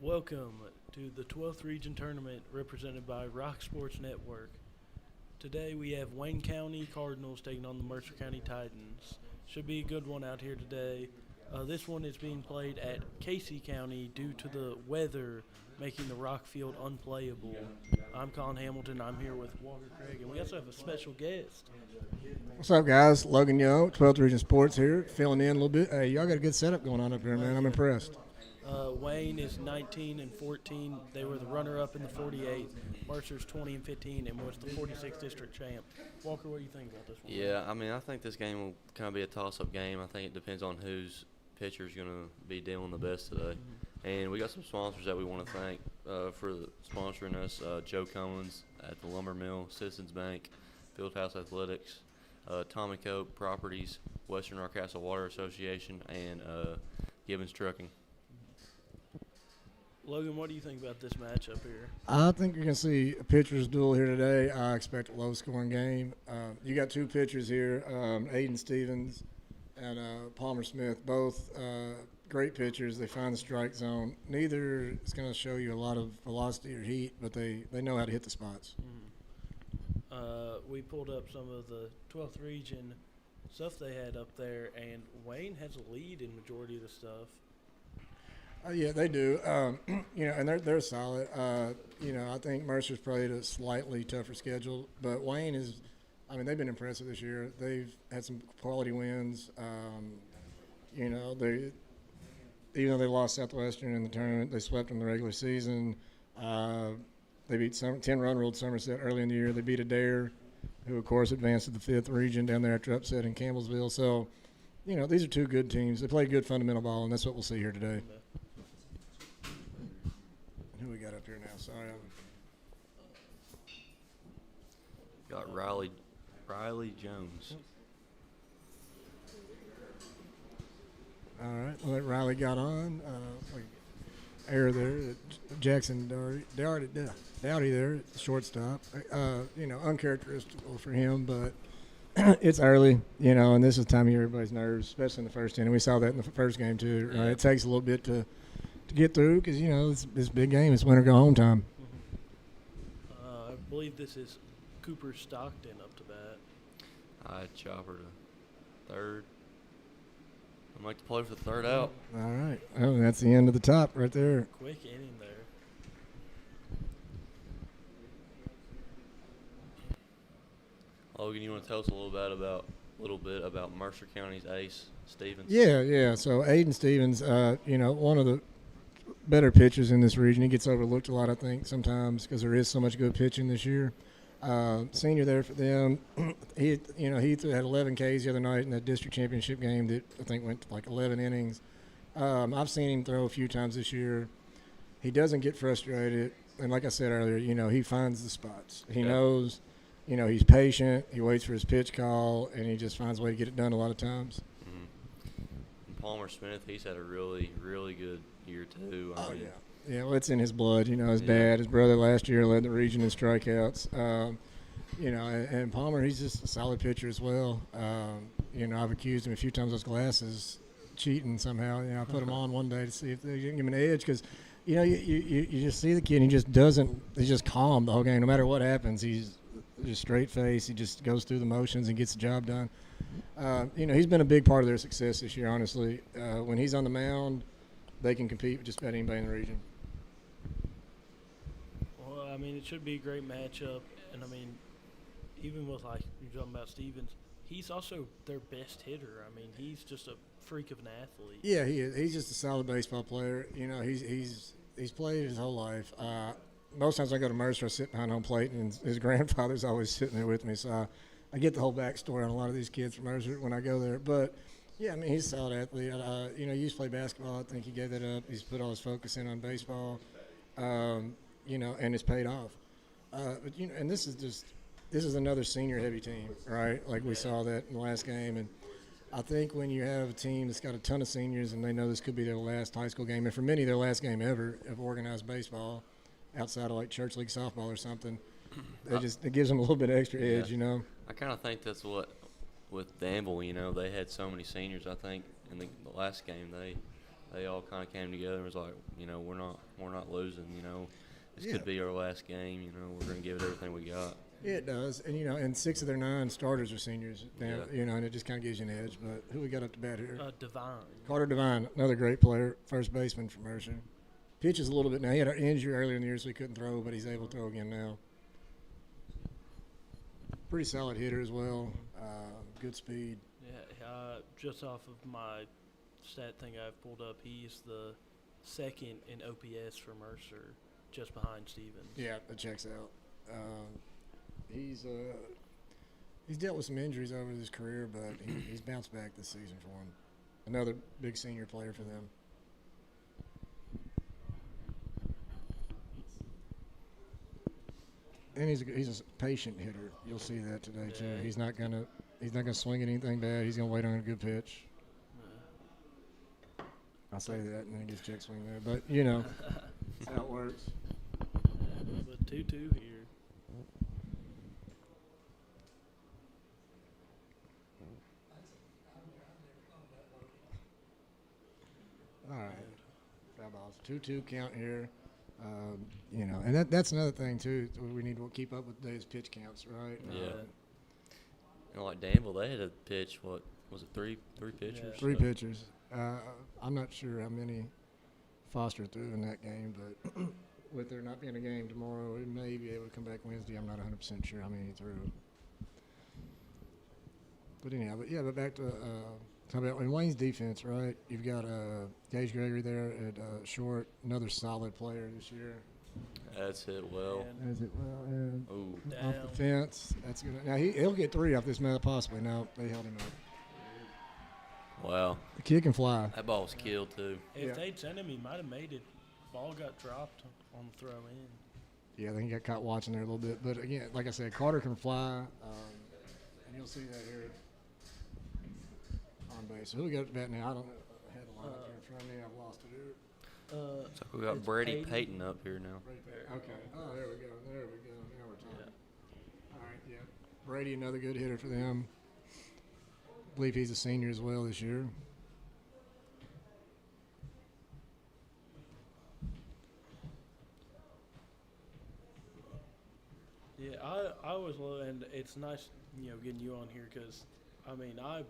Welcome to the 12th Region Tournament represented by Rock Sports Network. Today we have Wayne County Cardinals taking on the Mercer County Titans. Should be a good one out here today. This one is being played at Casey County due to the weather making the rock field unplayable. I'm Colin Hamilton. I'm here with Walker Craig, and we also have a special guest. What's up, guys? Logan Young, 12th Region Sports here, filling in a little bit. Hey, y'all got a good setup going on up here, man. I'm impressed. Wayne is 19 and 14. They were the runner-up in the 48. Mercer's 20 and 15 and was the 46th district champ. Walker, what do you think about this one? Yeah, I think this game will kind of be a toss-up game. I think it depends on whose pitcher is going to be dealing the best today. Mm-hmm. And we got some sponsors that we want to thank for sponsoring us. Joe Cummins at the Lumber Mill, Citizens Bank, Fieldhouse Athletics, Tommy Cope Properties, Western Arkansas Water Association, and Gibbons Trucking. Logan, what do you think about this matchup here? I think you're going to see a pitcher's duel here today. I expect a low-scoring game. You got two pitchers here, Aiden Stevens and Palmer Smith, both great pitchers. They find the strike zone. Neither is going to show you a lot of velocity or heat, but they know how to hit the spots. Mm-hmm. We pulled up some of the 12th Region stuff they had up there, and Wayne has a lead in majority of the stuff. Yeah, they do. And they're solid. I think Mercer's played a slightly tougher schedule, but Wayne is. They've been impressive this year. They've had some quality wins. Even though they lost Southwestern in the tournament, they swept in the regular season. They beat 10-run ruled Somerset early in the year. They beat Adair, who of course advanced to the 5th region down there after upset in Campbellsville. So, these are two good teams. They play good fundamental ball, and that's what we'll see here today. Who we got up here now? Sorry. Got Riley Jones. All right. Well, Riley got on. Error there. Jackson Dowdy there, shortstop. Uncharacteristical for him, but it's early, and this is the time of year everybody's nerves, especially in the first inning. We saw that in the first game too. Right? It takes a little bit to get through because this big game. It's winter go home time. I believe this is Cooper Stockton up to bat. I chopper to third. I'd like to play for the third out. All right. Oh, that's the end of the top right there. Quick inning there. Logan, you want to tell us a little bit about Mercer County's ace, Stevens? Yeah. So Aiden Stevens, one of the better pitchers in this region. He gets overlooked a lot, I think, sometimes because there is so much good pitching this year. Senior there for them. He had 11 Ks the other night in the district championship game that I think went like 11 innings. I've seen him throw a few times this year. He doesn't get frustrated, and like I said earlier, he finds the spots. He knows, he's patient. He waits for his pitch call, and he just finds a way to get it done a lot of times. Mm-hmm. And Palmer Smith, he's had a really, really good year too. Yeah, well, it's in his blood. His dad, his brother last year led the region in strikeouts. And Palmer, he's just a solid pitcher as well. I've accused him a few times of those glasses cheating somehow. I put them on one day to see if they can give him an edge because, you just see the kid and he's just calm the whole game. No matter what happens, he's just straight face. He just goes through the motions and gets the job done. He's been a big part of their success this year, honestly. When he's on the mound, they can compete with just about anybody in the region. Well, it should be a great matchup. And, even with, you're talking about Stevens, he's also their best hitter. He's just a freak of an athlete. Yeah, he is. He's just a solid baseball player. He's played his whole life. Most times I go to Mercer, I sit behind home plate, and his grandfather's always sitting there with me. So I get the whole backstory on a lot of these kids from Mercer when I go there. But, yeah, he's a solid athlete. He used to play basketball. I think he gave that up. He's put all his focus in on baseball, and it's paid off. And this is another senior-heavy team, right? Like we saw that in the last game. And I think when you have a team that's got a ton of seniors and they know this could be their last high school game, and for many, their last game ever of organized baseball outside of, church league softball or something, it gives them a little bit of extra edge, I kind of think that's what – with Danville, they had so many seniors. I think in the last game they all kind of came together and was like, we're not losing. This Yeah. could be our last game. We're gonna give it everything we got. Yeah, it does. And, and 6 of their 9 starters are seniors now, Yeah. and it just kind of gives you an edge. But who we got up to bat here? Divine. Carter Devine, another great player, first baseman for Mercer. Pitches a little bit now. He had an injury earlier in the year, so he couldn't throw, but he's able to throw again now. Pretty solid hitter as well. Good speed. Yeah, just off of my stat thing I've pulled up, he's the second in OPS for Mercer, just behind Stevens. Yeah, that checks out. He's dealt with some injuries over his career, but he's bounced back this season for him. Another big senior player for them. And he's a patient hitter. You'll see that today too. Yeah. He's not gonna swing at anything bad. He's gonna wait on a good pitch. I say that, and then he gets check swing there. But that's how it works. But 2-2 here. All right, foul balls. 2-2 count here. And that's another thing too. We need to keep up with today's pitch counts, right? Yeah. Like Danville, they had to pitch, what was it, three pitchers? Yeah. 3 pitchers. I'm not sure how many Foster threw in that game, but with there not being a game tomorrow, we may be able to come back Wednesday. I'm not 100% sure how many he threw. But anyhow, but back to talk about in Wayne's defense, right? You've got Gage Gregory there at short, another solid player this year. That's hit well. Is it well? Ooh. Off the fence. That's good. Now he'll get 3 off this man possibly. Now they held him up. Wow. The kid can fly. That ball was killed too. If Yeah. they'd sent him, he might have made it. Ball got dropped on the throw in. Yeah, I think he got caught watching there a little bit. But again, like I said, Carter can fly, and you'll see that here on base. So who we got at bat now? I don't know. I had a line up here in front of me. I've lost it here. So we got It's Brady Peyton. Payton up here now. Okay. Oh, there we go. There we go. Now we're talking. Yeah. All right, yeah. Brady, another good hitter for them. I believe he's a senior as well this year. Yeah, I always love, and it's nice, getting you on here because, I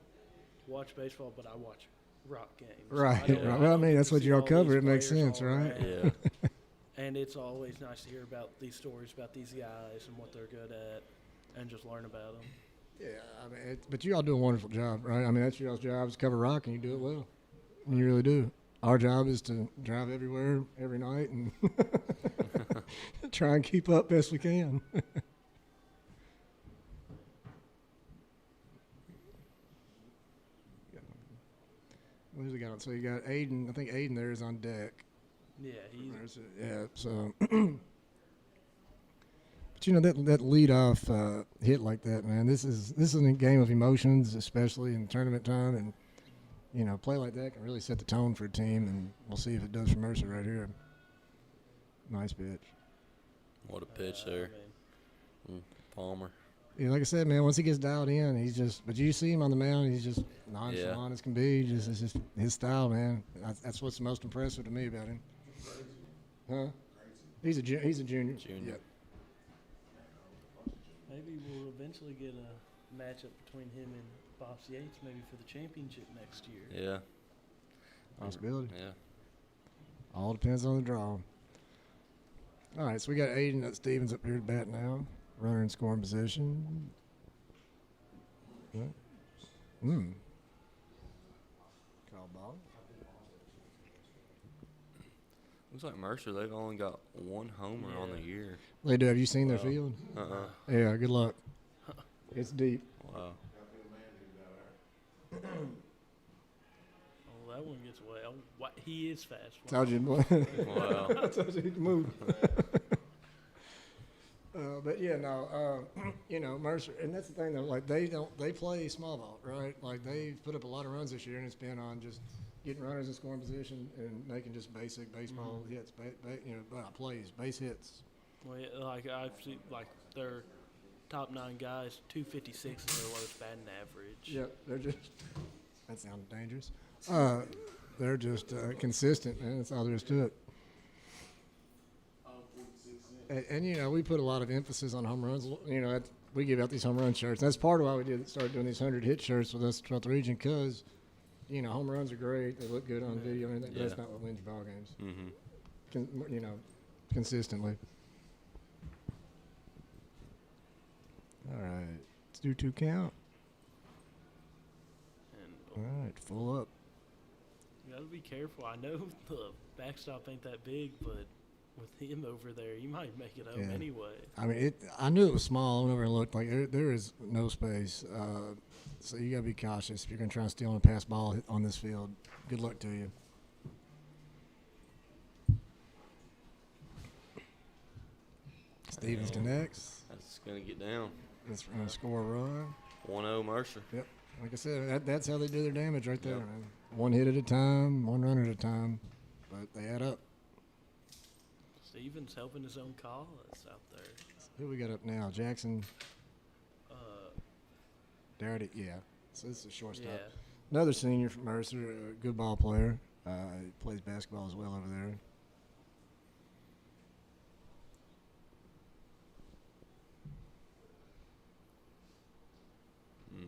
watch baseball, but I watch rock games. Right, I don't- right. I Well, I don't mean, get that's to what see y'all all cover. these It makes players sense, all right? around. Yeah. And it's always nice to hear about these stories about these guys and what they're good at, and just learn about them. Yeah, but you all do a wonderful job, right? I mean, that's y'all's job is to cover rock, and you do it well. You really do. Our job is to drive everywhere every night and try and keep up best we can. What has we got? So you got Aiden. I think Aiden there is on deck. Yeah, So, but that lead off hit like that, man. This is a game of emotions, especially in tournament time, and play like that can really set the tone for a team. And we'll see if it does for Mercer right here. Nice pitch. What a pitch there. Palmer. Yeah, like I said, man. Once he gets dialed in, he's just. But you see him on the mound, he's just nonchalant as can be. It's just his style, man. That's what's most impressive to me about him. Huh? He's a junior. Yep. maybe we'll eventually get a matchup between him and Boss Yates, maybe for the championship next year. Yeah. Possibility. Yeah. All depends on the draw. All right, so we got Aiden Stevens up here to bat now. Runner in scoring position. Call ball. Looks like Mercer, they've only got 1 homer on the year. They do. Have you seen their Wow. field? Yeah. Yeah, good luck. It's deep. Wow. Oh, that one gets away. Oh, he is fast. Told you. Wow. Told you he could move. But yeah, no, Mercer, and that's the thing though. Like they play small ball, right? Like they've put up a lot of runs this year, and it's been on just getting runners in scoring position and making just basic baseball hits, plays, base hits. Well, yeah, like I've seen, like their top 9 guys, 256 is their lowest batting average. Yep, they're just. That sounded dangerous. They're just consistent, man. That's all there is to it. And you know, we put a lot of emphasis on home runs. You know, we give out these home run shirts. That's part of why we started doing these 100 hit shirts with us 12th region, because you know, home runs are great. They look good on video and everything, but that's not what wins ball games. Mm-hmm. You know, consistently. All right, let's do 2 count. And All right, full up. you gotta be careful. I know the backstop ain't that big, but with him over there, you might make it home anyway. I mean, I knew it was small. I went over and looked. Like there is no space, so you gotta be cautious if you're gonna try and steal on a pass ball on this field. Good luck to you. Stevens connects. That's going to get down. That's going to score a run. 1-0 Mercer. Yep. Like I said, that's how they do their damage right there, Yep. man. 1 hit at a time, 1 run at a time, but they add up. Stevens helping his own cause out there. Who we got up now? Jackson. Uh, Darity. Yeah. So this is a shortstop. yeah. Another senior from Mercer, a good ball player. He plays basketball as well over there.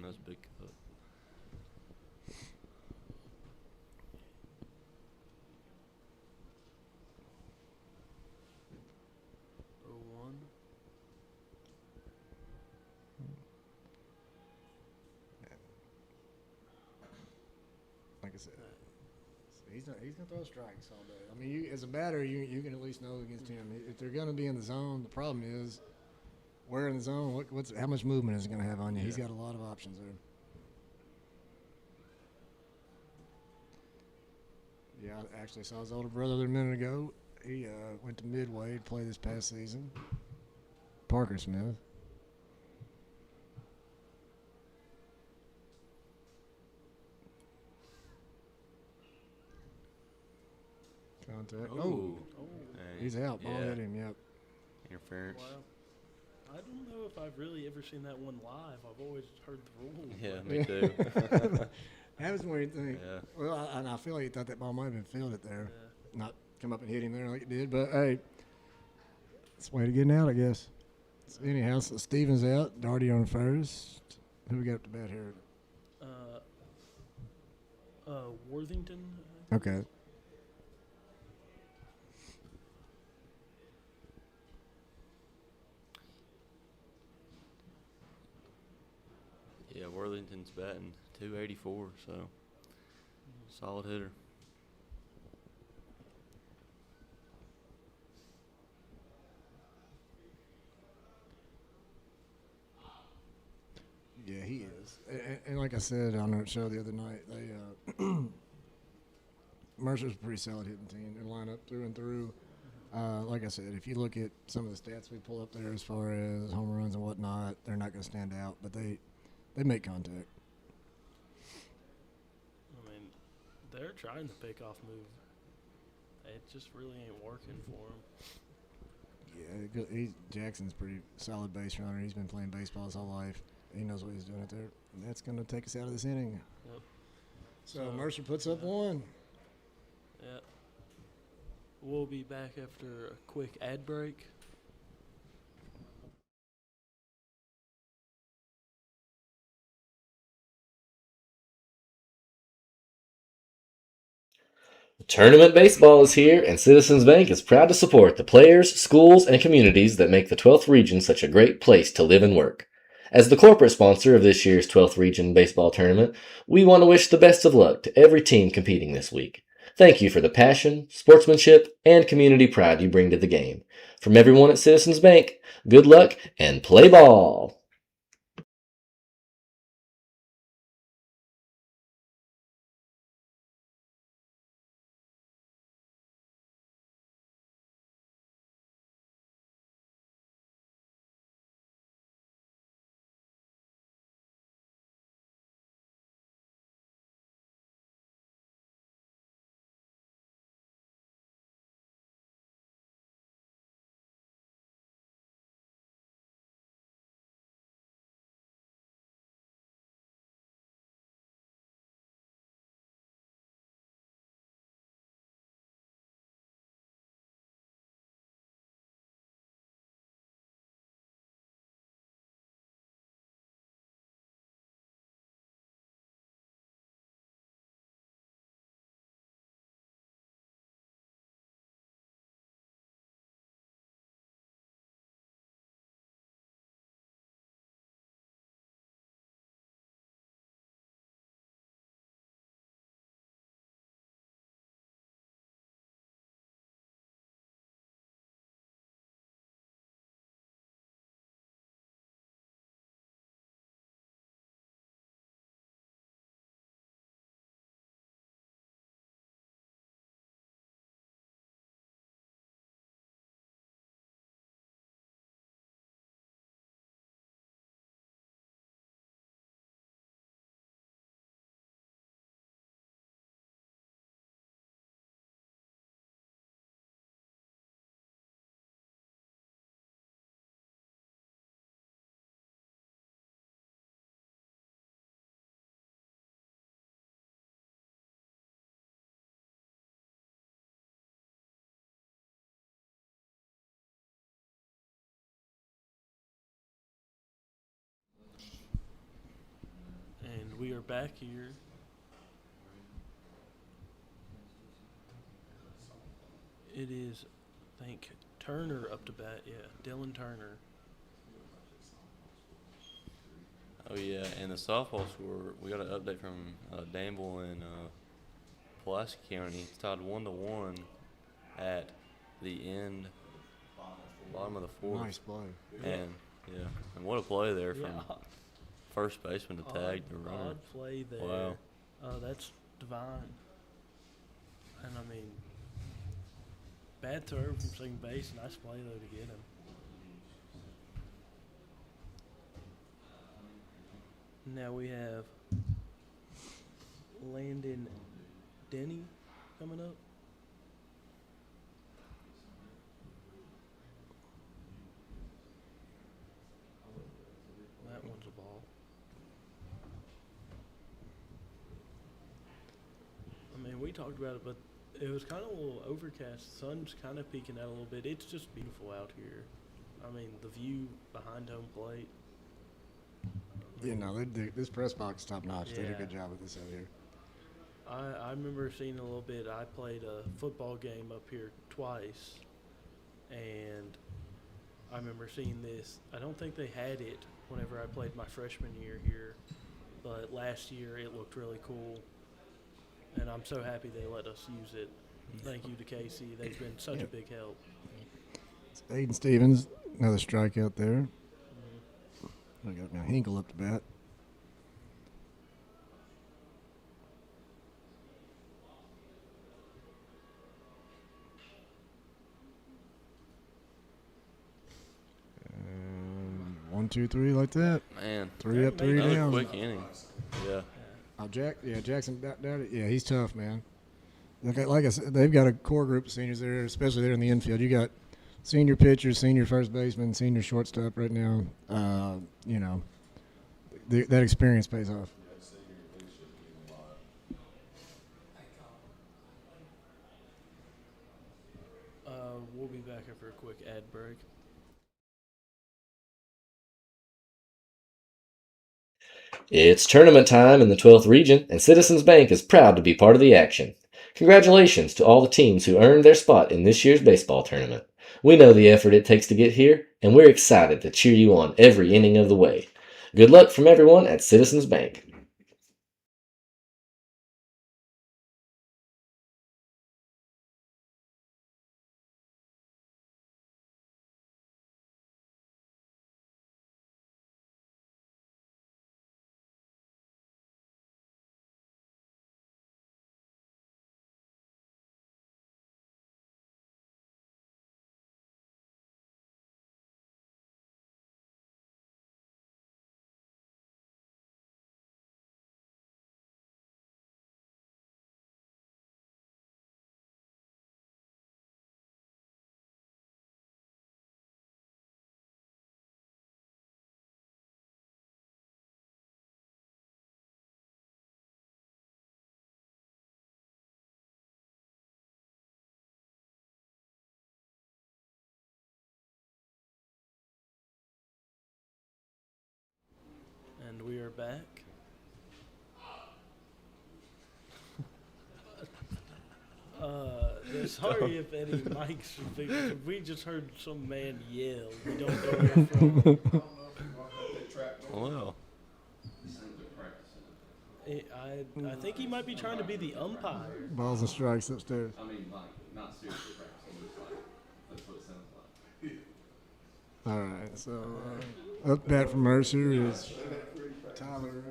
That's a big cut. Oh, 1. Like I said, he's gonna throw strikes all day. I mean, as a batter, you can at least know against him. If they're gonna be in the zone, the problem is where in the zone. How much movement is it gonna have on you? He's got a lot of options there. Yeah, I actually saw his older brother a minute ago. He went to Midway to play this past season. Parker Smith. Contact. Oh, Hey, he's out. Ball yeah. hit him. Yep. Interference. Wow. I don't know if I've really ever seen that one live. I've always heard the rules. Yeah, but- me too. Happens when you think. Yeah. Well, and I feel like he thought that ball might have been fielded there, Yeah. not come up and hit him there like it did. But hey, it's the way to getting out, I guess. So anyhow, so Stevens out, Darty on first. Who we got up to bat here? Worthington. Okay. Yeah, Worthington's batting 284, so solid hitter. Yeah, he is. And like I said on our show the other night, they Mercer's a pretty solid hitting team. They line up through and through. Like I said, if you look at some of the stats we pull up there as far as home runs and whatnot, they're not going to stand out, but they make contact. I mean, they're trying the pickoff move. It just really ain't working for them. Yeah, Jackson's pretty solid base runner. He's been playing baseball his whole life. He knows what he's doing out there. And that's going to take us out of this inning. Yep. So Mercer puts up 1. Yeah. We'll be back after a quick ad break. Tournament baseball is here, and Citizens Bank is proud to support the players, schools, and communities that make the 12th Region such a great place to live and work. As the corporate sponsor of this year's 12th Region Baseball Tournament, we want to wish the best of luck to every team competing this week. Thank you for the passion, sportsmanship, and community pride you bring to the game. From everyone at Citizens Bank, good luck and play ball! are back here. It is, I think, Turner up to bat. Yeah, Dylan Turner. Oh yeah, and the softball score. We got an update from Danville and Pulaski County. It's tied 1-1 at the end, bottom of the fourth. Nice play. And yeah, and what a play there from Yeah, first baseman to tag the runner. odd play there. Wow. That's divine. And I mean, bad throw from second base. Nice play though to get him. Now we have Landon Denny coming up. That one's a ball. I mean, we talked about it, but it was kind of a little overcast. Sun's kind of peeking out a little bit. It's just beautiful out here. I mean, the view behind home plate. Yeah, no, this press box is top notch. They did a Yeah. good job with this out here. I remember seeing a little bit. I played a football game up here twice, and I remember seeing this. I don't think they had it whenever I played my freshman year here, but last year it looked really cool, and I'm so happy they let us use it. Thank you to Casey. They've been such a big help. It's Aiden Stevens, another strikeout there. I got now Hinkle up to bat. And 1, 2, 3 like that. Man, 3 up, 3 Another another down. quick inning. Yeah. Oh, Jackson down it. Yeah, he's tough, man. Like I said, they've got a core group of seniors there, especially there in the infield. You got senior pitchers, senior first baseman, senior shortstop right now. You know, that experience pays off. We'll be back after a quick ad break. It's tournament time in the 12th region, and Citizens Bank is proud to be part of the action. Congratulations to all the teams who earned their spot in this year's baseball tournament. We know the effort it takes to get here, and we're excited to cheer you on every inning of the way. Good luck from everyone at Citizens Bank. And we are back. Sorry if any mics are fixed. We just heard some man yell. We don't know where from. Well, I think he might be trying to be the umpire. Balls and strikes upstairs. I mean, like, not seriously practicing, just like, that's what it sounds like. All right, so up bat from Mercer is Tyler.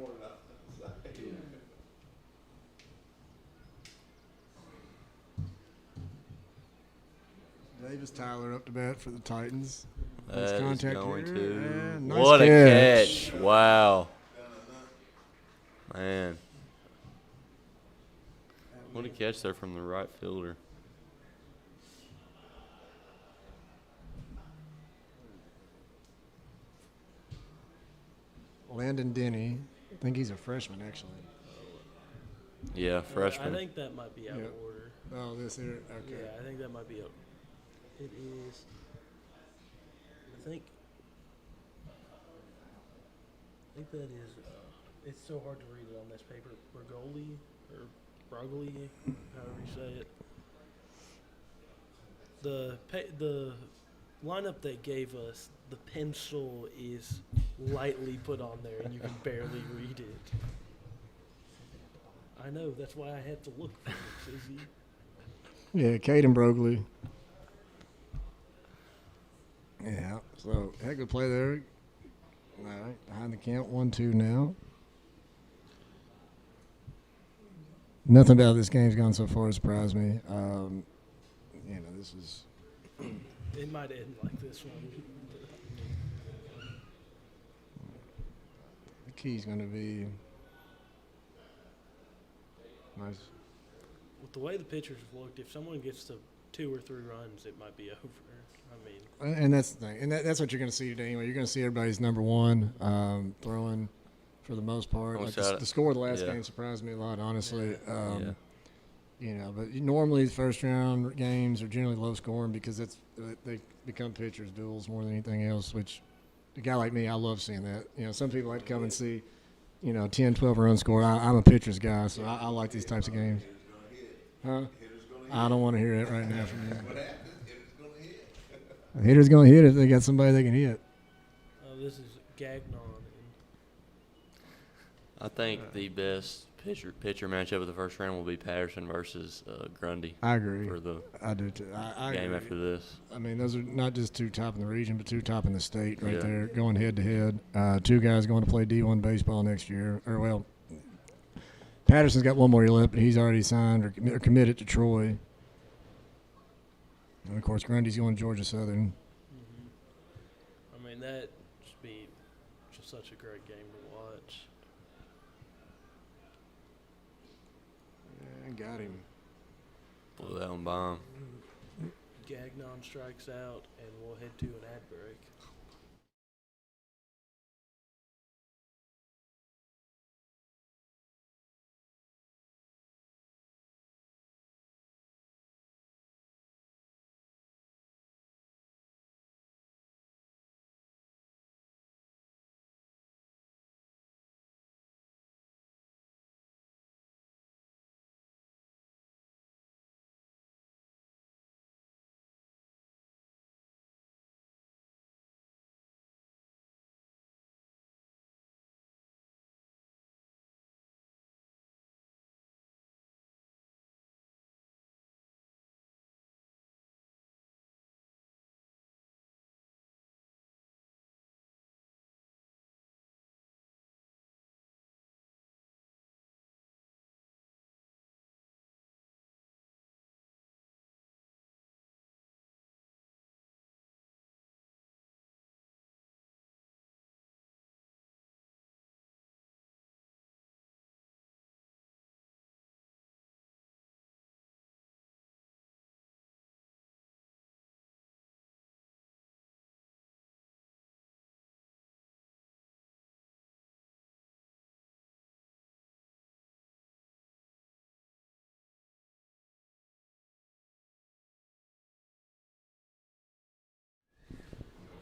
Davis Tyler up to bat for the Titans. Nice that is contact going here, to. and nice What a catch. catch. Wow. Man. What a catch there from the right fielder. Landon Denny. I think he's a freshman, actually. Yeah, I freshman. think that might be out Yep. of order. Oh, this here. Okay. Yeah, I think that might be out. It is. I think that is It's so hard to read it on this paper. Brogoli or Brogli, however you say it. The lineup they gave us, the pencil is lightly put on there, and you can barely read it. I know. That's why I had to look for it, Izzy. Yeah, Caden Broglie. Yeah, so heck of a play there. All right, behind the count, 1-2 now. Nothing about this game's gone so far surprised me. This is. It might end like this one. The key's going to be nice. With the way the pitchers have looked, if someone gets to 2 or 3 runs, it might be over. I mean, And that's the thing. And that's what you're going to see today anyway. You're going to see everybody's number one throwing for the most part. Like the score of the last game surprised me a lot, honestly. But normally first round games are generally low scoring because they become pitchers' duels more than anything else, which a guy like me, I love seeing that. Some people like to come and see, 10, 12 run score. I'm a pitcher's guy, so I like these types of games. Huh? I don't want to hear it right now from you. What happens? Hitter's going to hit. A hitter's going to hit if they got somebody they can hit. This is Gagnon. I think the best pitcher matchup of the first round will be Patterson versus Grundy. I agree. For the I do too. I game agree. after this. I mean, those are not just 2 top in the region, but 2 top in the state right there, going head to head. 2 guys going to play D1 baseball next year. Patterson's got 1 more year left, but he's already signed or committed to Troy. And, of course, Grundy's going to Georgia Southern. I mean, that should be just such a great game to watch. Yeah, got him. Blew that one by him. Gagnon strikes out, and we'll head to an ad break.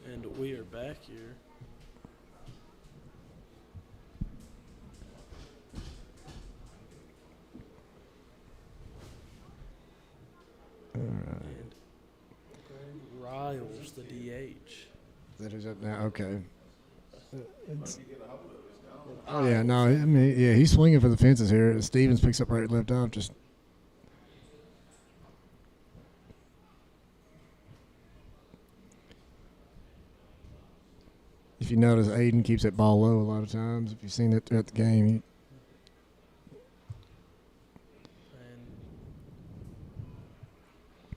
And we are back here. All right. And Greg Riles, the DH. That is up now. Okay. Oh, yeah. No, I mean, yeah, he's swinging for the fences here. Stevens picks up right left off. Just. If you notice, Aiden keeps that ball low a lot of times. If you've seen it throughout the game,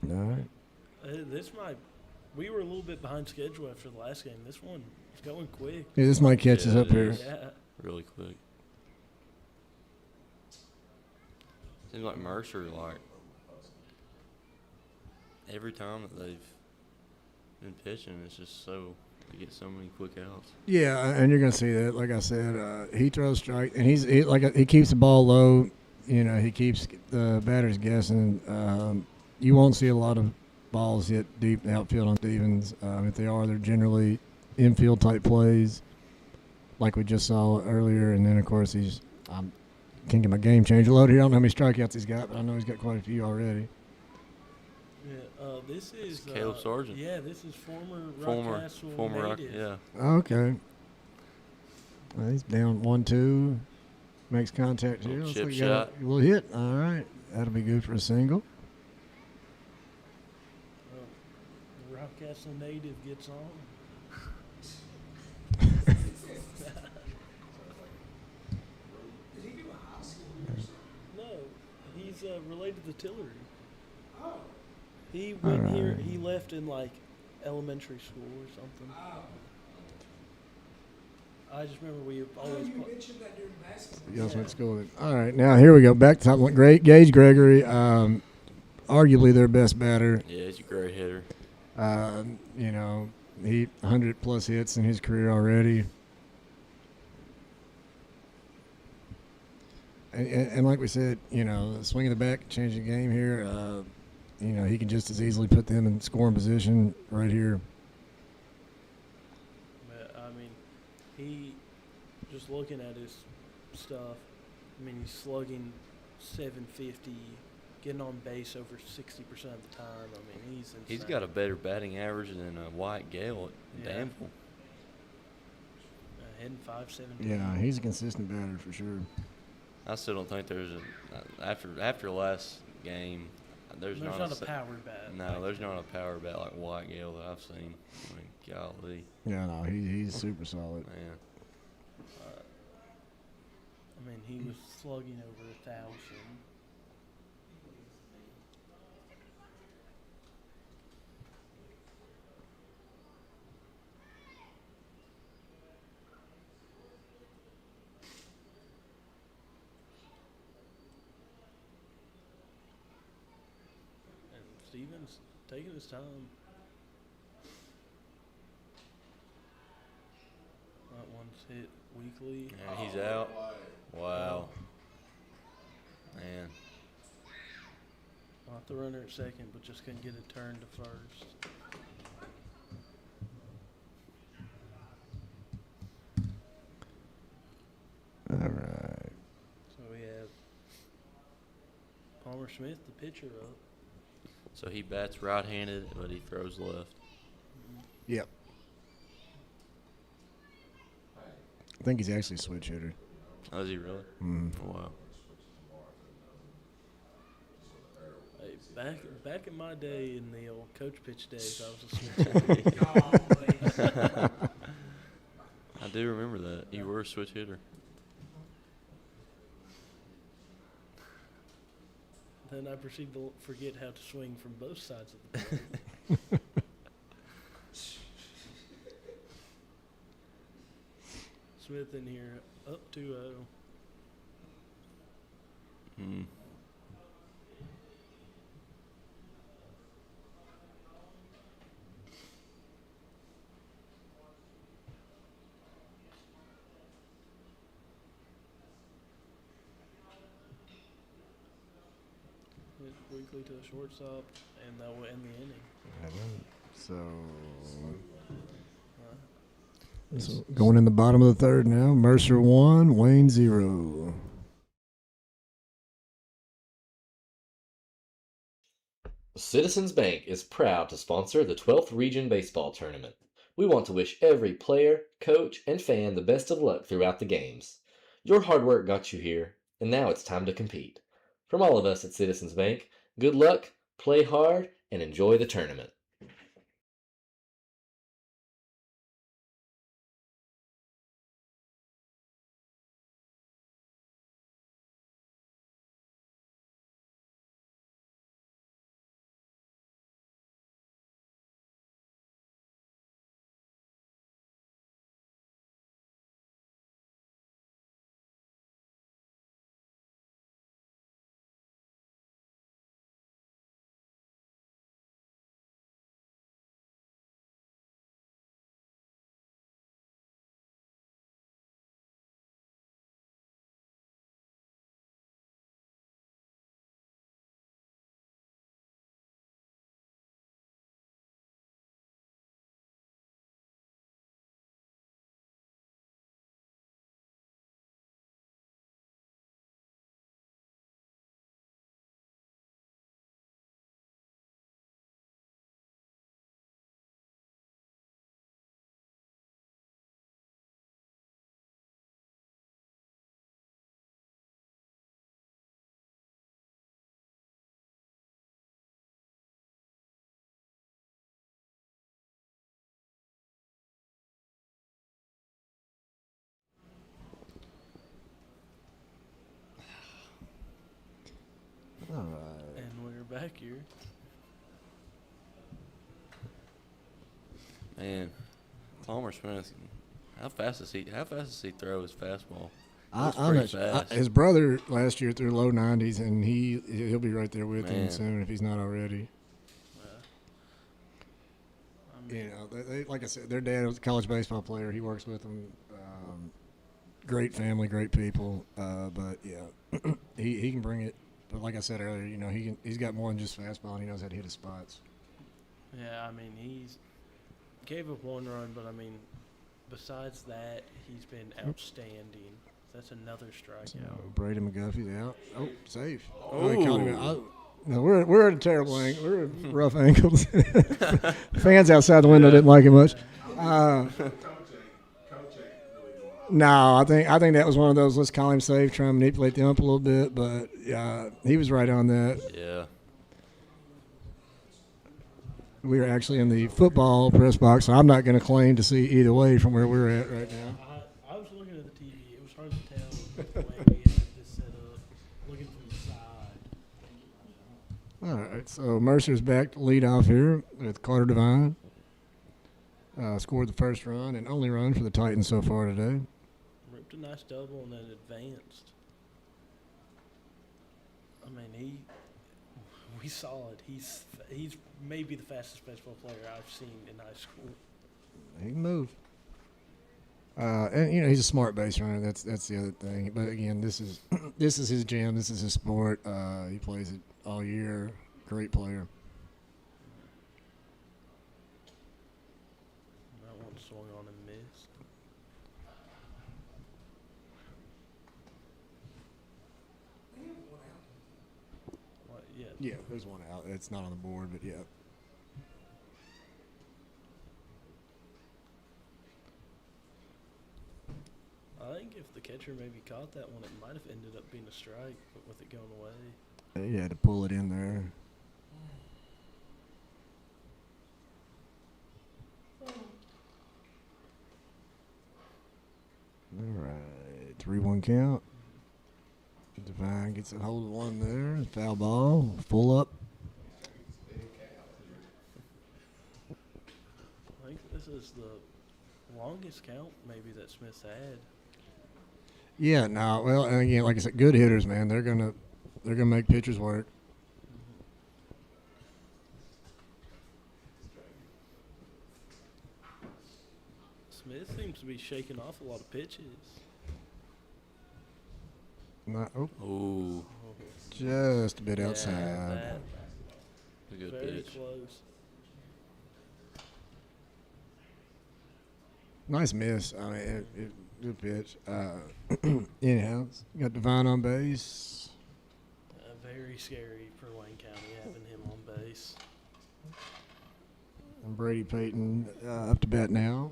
And all right. this might. We were a little bit behind schedule after the last game. This one is going quick. Yeah, this might catch us up it here. is. Yeah. Really quick. Seems like Mercer, every time that they've been pitching, it's just so to get so many quick outs. Yeah, and you're gonna see that. Like I said, he throws strike, and he keeps the ball low. He keeps the batters guessing. You won't see a lot of balls hit deep outfield on Stevens. If they are, they're generally infield type plays. like we just saw earlier. And then, of course, he's can't get my game changer loaded here. I don't know how many strikeouts he's got, but I know he's got quite a few already. Yeah, this is Caleb Sargent. Yeah, this is former Former Rockcastle Rock, native. yeah. Okay. Well, he's down 1-2. Makes contact here. Little Looks chip like he got shot. a little hit. All right. That'll be good for a single. Rockcastle native gets on. No, he's related to Tillery. Oh. He went here. He left in like elementary school or something. I just remember we always. You guys went to school with him. All right. Now, here we go. Back to top one. Great. Gage Gregory, arguably their best batter. Yeah, he's a great hitter. You know, he 100+ hits in his career already. And like we said, you know, swing of the bat, change the game here. You know, he can just as easily put them in scoring position right here. I mean, he just looking at his stuff. I mean, he's slugging 750, getting on base over 60% of the time. I mean, he's insane. He's got a better batting average than White Gale at Danville. Hitting 517. Yeah, he's a consistent batter for sure. I still don't think there's after last game. There's not a power bat. No, there's not a power bat like White Gale that I've seen. I mean, golly, Yeah, no, he's super solid. man. I mean, he was slugging over 1,000. And Steven's taking his time. That one's hit weakly. And he's out. Wow. Man. Got the runner at second, but just couldn't get it turned to first. All right. So we have Palmer Smith, the pitcher, up. So he bats right-handed, but he throws left. Yep. I think he's actually a switch hitter. Oh, is he really? Mm. Oh, wow. Hey, back in my day, in the old coach pitch days, I was a switch hitter. I do remember that. You were a switch hitter. Then I proceeded to forget how to swing from both sides of the plate. Smith in here, up 2-0. Hmm. Hit weakly to the shortstop, and that will end the inning. So Uh, So going in the bottom of the third now. Mercer 1, Wayne 0. Citizens Bank is proud to sponsor the 12th Region Baseball Tournament. We want to wish every player, coach, and fan the best of luck throughout the games. Your hard work got you here, and now it's time to compete. From all of us at Citizens Bank, good luck, play hard, and enjoy the tournament. back here. Man, Palmer Smith, how fast does he throw his fastball? I'm pretty not sure. fast. His brother last year threw low 90s, and he'll be right there with him Man. soon if he's not already. I mean, You know, they like I said, their dad was a college baseball player. He works with them. Great family, great people. But yeah, he can bring it. But like I said earlier, you know, he's got more than just fastball. And he knows how to hit his spots. yeah, I mean, he's gave up one run, but I mean, besides that, he's been outstanding. That's another strikeout. So Brady McGuffey's out. Oh, safe. Oh. He caught him out. No, we're at a terrible angle. We're at rough angles. Fans outside the window didn't like it much. No, I think that was one of those. Let's call him safe, try and manipulate the ump a little bit, but he was right on that. Yeah. We are actually in the football press box, so I'm not going to claim to see either way from where we're at right now. I was looking at the TV. It was hard to tell the way we had this set up, looking from the side. All right, so Mercer's back to lead off here with Carter Devine. Scored the first run and only run for the Titans so far today. Ripped a nice double and then advanced. I mean, we saw it. He's maybe the fastest baseball player I've seen in high school. He can move. And you know he's a smart base runner. That's the other thing. But again, this is his jam. This is his sport. He plays it all year. Great player. That one swung on and missed. What? Yeah. Yeah, there's one out. It's not on the board, but yeah. I think if the catcher maybe caught that one, it might have ended up being a strike, but with it going away. He had to pull it in there. All right, 3-1 count. Devine gets a hold of one there. Foul ball, full up. I think this is the longest count maybe that Smith's had. Yeah, no. Well, and again, like I said, good hitters, man. They're gonna make pitchers work. Smith seems to be shaking off a lot of pitches. Not, Ooh, just a bit Yeah, outside. that, a good very pitch. close. Nice miss. I mean, good pitch. In-house. Got Devine on base. Very scary for Wayne County having him on base. And Brady Payton up to bat now.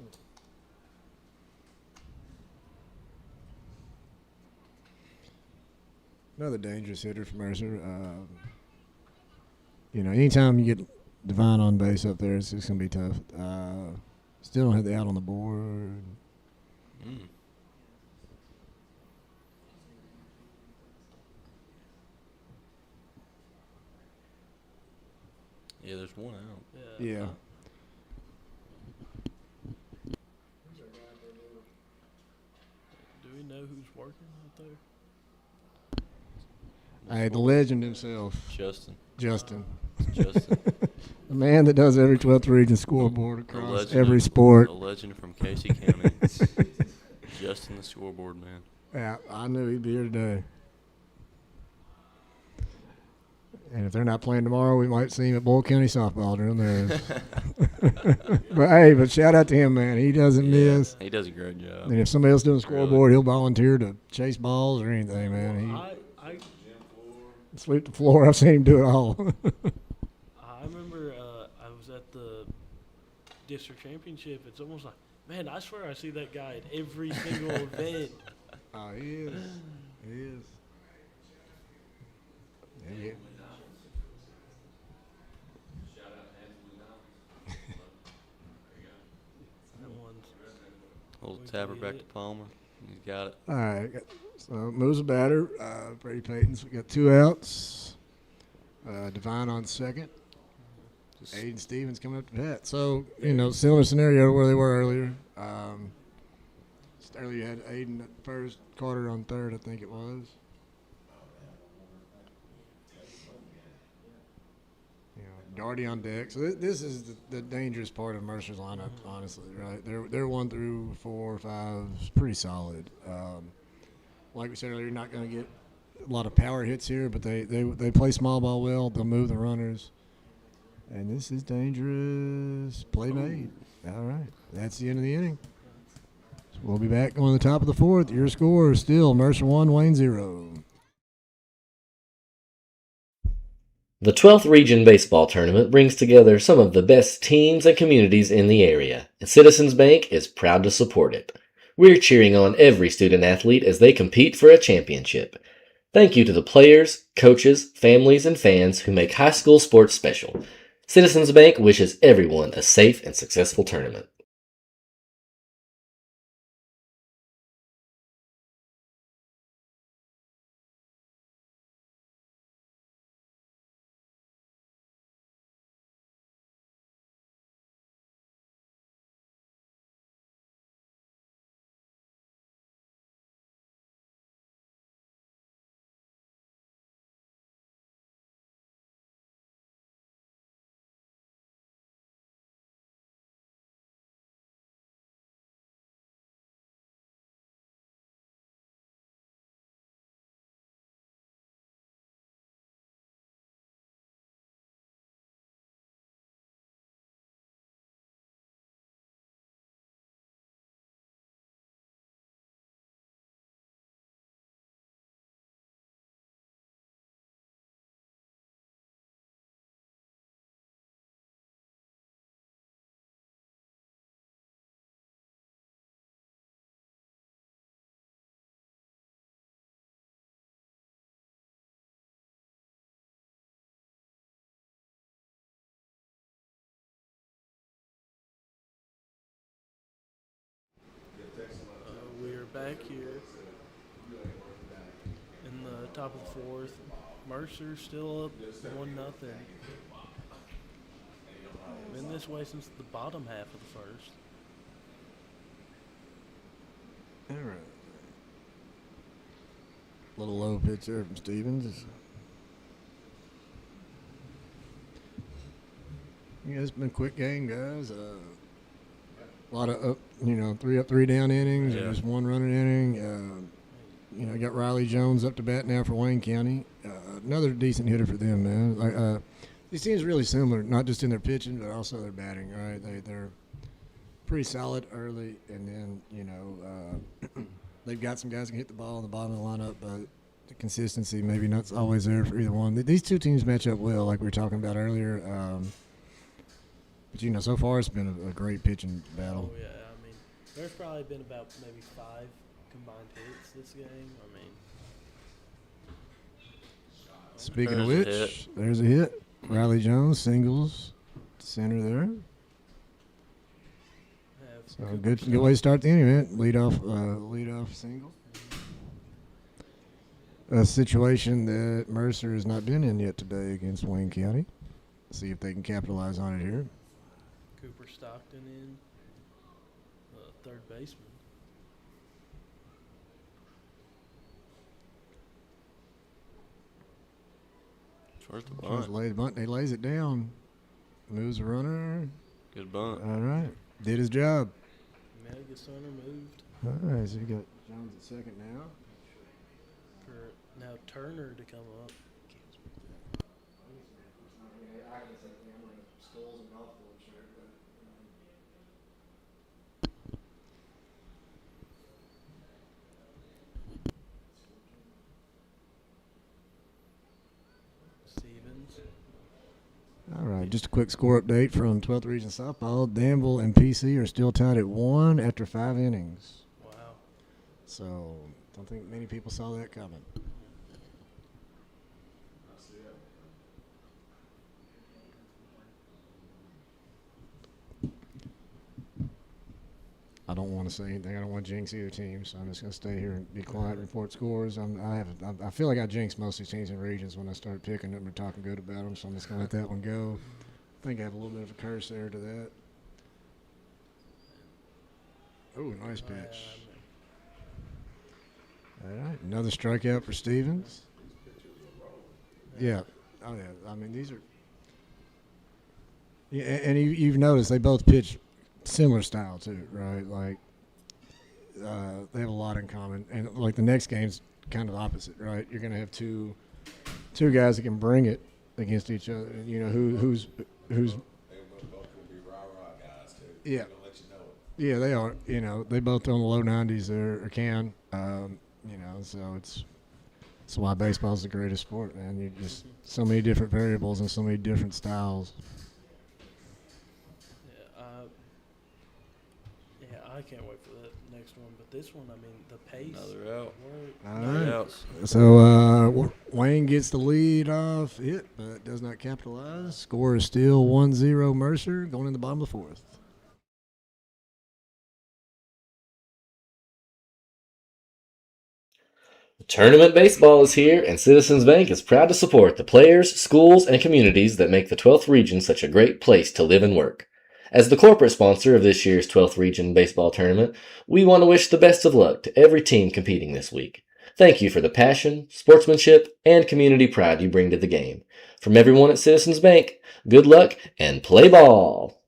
Another dangerous hitter for Mercer. You know, anytime you get Devine on base up there, it's going to be tough. Still don't have the out on the board. Mm. Yeah, there's one out. Yeah. Do we know who's working out there? Hey, the legend himself, Justin. Justin. Justin. The man that does every 12th region scoreboard The across legend every of- sport. A legend from Casey County. Justin the scoreboard man. Yeah, I knew he'd be here today. And if they're not playing tomorrow, we might see him at Boyle County softball down there. but shout out to him, man. He doesn't miss. He does a great job. And if somebody else doing the scoreboard, he'll volunteer to chase balls or anything, man. I He sweep the floor. I've seen him do it all. I remember I was at the district championship. It's almost like, man, I swear I see that guy at every single event. Oh, he is. He is. Yeah. That one's Little tapper back to Palmer. He's got it. All right. So moves a batter. Brady Payton's. We got 2 outs. Divine on second. Just Aiden Stevens coming up to bat. So, similar scenario where they were earlier. Just earlier you had Aiden at first, Carter on third, I think it was. Darty on deck. So this is the dangerous part of Mercer's lineup, honestly, right? They're 1 through 4, 5, pretty solid. Like we said earlier, you're not going to get a lot of power hits here, but they play small ball well. They'll move the runners. And this is dangerous. Play made. All right. That's the end of the inning. So we'll be back on the top of the fourth. Your score is still Mercer 1, Wayne 0. The 12th Region Baseball Tournament brings together some of the best teams and communities in the area, and Citizens Bank is proud to support it. We're cheering on every student athlete as they compete for a championship. Thank you to the players, coaches, families, and fans who make high school sports special. Citizens Bank wishes everyone a safe and successful tournament. We are back here in the top of the fourth. Mercer still up 1-0. Been this way since the bottom half of the first. All right. Little low pitch there from Stevens. Yeah, it's been a quick game, guys. A lot of up, 3 up, 3 down innings, or just one running inning. Got Riley Jones up to bat now for Wayne County. Another decent hitter for them, man. These teams are really similar, not just in their pitching, but also their batting. Right? They're pretty solid early, and then they've got some guys who can hit the ball in the bottom of the lineup, but the consistency maybe not always there for either one. These two teams match up well, like we were talking about earlier. But so far it's been a great pitching battle. Oh yeah, there's probably been about maybe 5 combined hits this game. Speaking of There's a which, there's a hit. Riley Jones singles to center there. So good way to start the inning, man. Lead off single. A situation that Mercer has not been in yet today against Wayne County. See if they can capitalize on it here. Cooper Stockton in, third baseman. First the Tries bunt. to lay the bunt. He lays it down. Moves the runner. Good bunt. All right. Did his job. Mega Center moved All right. So you got Jones at second now. for now Turner to come up. Stevens. All right, just a quick score update from 12th Region Softball. Danville and PC are still tied at 1 after 5 innings. Wow. So, don't think many people saw that coming. I don't want to say anything. I don't want to jinx either team, so I'm just going to stay here and be quiet and report scores. I feel like I jinxed most of these teams and regions when I started picking them or talking good about them, so I'm just going to let that one go. I think I have a little bit of a curse there to that. Oh, nice pitch. All right, another strikeout for Stevens. Yeah. Oh, yeah. I mean, these are – yeah, and you've noticed they both pitch similar style too, right? Like they have a lot in common. And, like, the next game's kind of opposite, right? You're going to have two guys that can bring it against each other. You know, who's – They both going to be rah-rah guys, too. Yeah. They're going to let you know it. Yeah, they are. You know, they both on the low 90s there, or can. You know, so that's why baseball's the greatest sport, man. You just so many different variables and so many different styles. Yeah, I can't wait for that next one. But this one, I mean, the pace. Another out. All Three right. outs. So Wayne gets the lead off it, but does not capitalize. Score is still 1-0 Mercer going in the bottom of the fourth. Tournament baseball is here, and Citizens Bank is proud to support the players, schools, and communities that make the 12th Region such a great place to live and work. As the corporate sponsor of this year's 12th Region Baseball Tournament, we want to wish the best of luck to every team competing this week. Thank you for the passion, sportsmanship, and community pride you bring to the game. From everyone at Citizens Bank, good luck and play ball!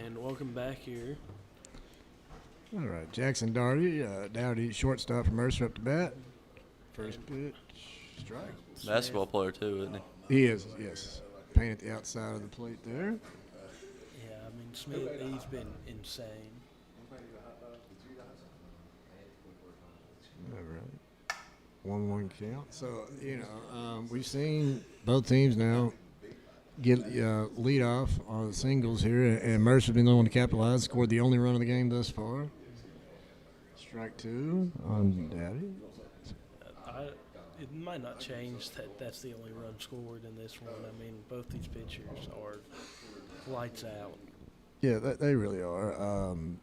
And welcome back here. All right, Jackson Dowdy, shortstop for Mercer up to bat. First pitch, strike. Basketball player, too, isn't he? He is, yes. Paint at the outside of the plate there. Yeah, I mean, Smith, he's been insane. All right. 1-1 count. So, we've seen both teams now get lead off on the singles here, and Mercer's been the one to capitalize, scored the only run of the game thus far. Strike two on Daddy. It might not change that that's the only run scored in this one. I mean, both these pitchers are lights out. Yeah, they really are. And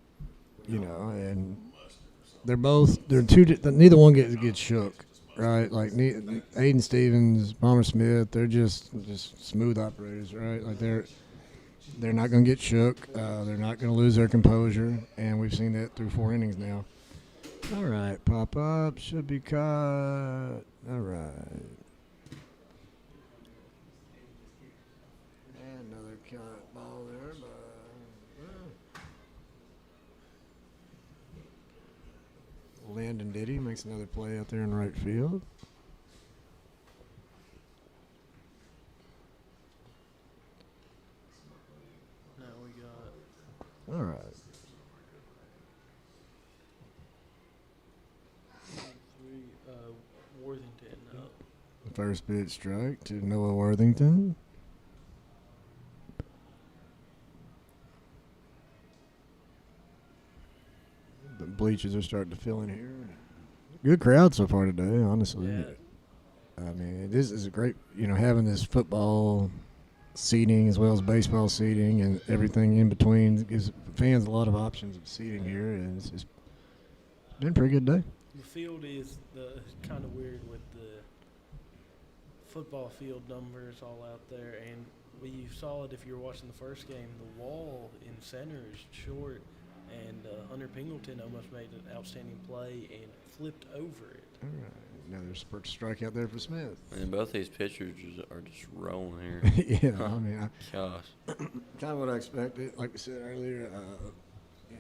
neither one gets shook, right? Like Aiden Stevens, Palmer Smith, they're just smooth operators, right? Like they're not going to get shook. They're not going to lose their composure, and we've seen that through 4 innings now. All right, pop up should be caught. All right. And another cut ball there, but Landon Diddy makes another play out there in right field. Now we got All right. 3, Worthington up. First pitch strike to Noah Worthington. The bleachers are starting to fill in here. Good crowd so far today, honestly. Yeah. I mean, this is a great, having this football seating as well as baseball seating and everything in between gives fans a lot of options of seating here, and it's been a pretty good day. The field is kind of weird with the football field numbers all out there, and you saw it if you were watching the first game. The wall in center is short, and Hunter Pingleton almost made an outstanding play and flipped over it. All right. Another strike out there for Smith. And both these pitchers are just rolling here. Yeah, I mean, Gosh. kind of what I expected. Like we said earlier,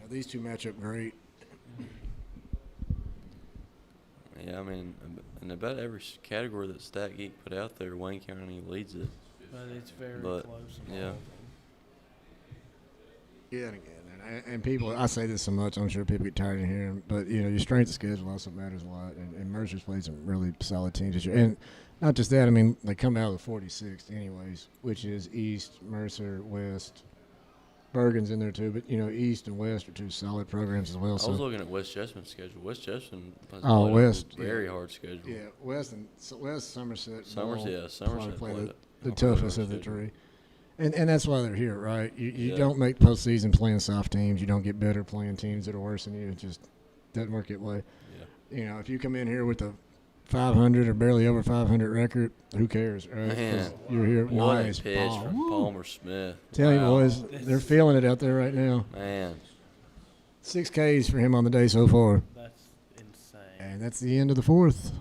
these two match up great. Yeah, I mean, in about every category that Stat Geek put out there, Wayne County leads it. But it's very But, close. in yeah. all of them. Yeah, and again, and people, I say this so much, I'm sure people get tired of hearing, but your strength of schedule also matters a lot. And Mercer's played some really solid teams this year, and not just that. I mean, they come out of the 46th, anyways, which is East, Mercer, West. Bergen's in there too, but East and West are two solid programs as well. I was So looking at West Chestnut's schedule. West Chestnut has Oh, played West, a very hard schedule. yeah, West, Somerset, Somerset play played the a toughest hard of the schedule. three. And that's why they're here, right? You Yeah. don't make postseason playing soft teams. You don't get better playing teams that are worse than you. It just doesn't work that way. Yeah. If you come in here with a 500 or barely over 500 record, who cares, right? 'Cause Man, you're here. What Nice a pitch ball. from Woo. Palmer Smith. Tell you Wow. boys, they're feeling it out there right now. Man. 6 Ks for him on the day so far. That's insane. And that's the end of the fourth.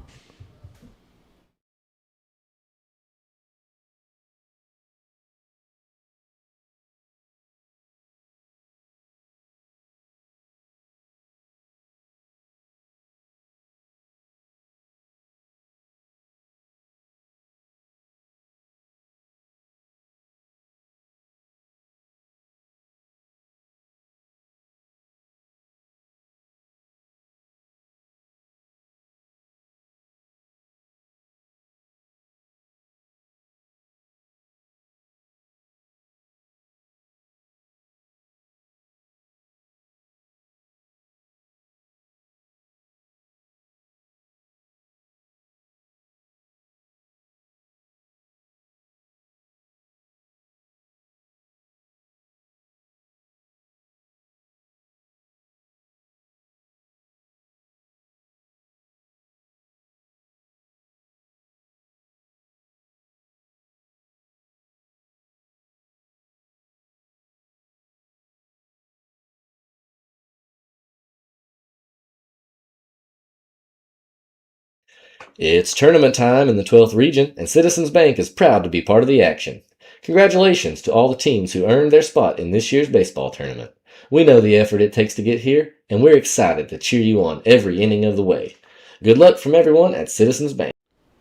It's tournament time in the 12th region, and Citizens Bank is proud to be part of the action. Congratulations to all the teams who earned their spot in this year's baseball tournament. We know the effort it takes to get here, and we're excited to cheer you on every inning of the way. Good luck from everyone at Citizens Bank.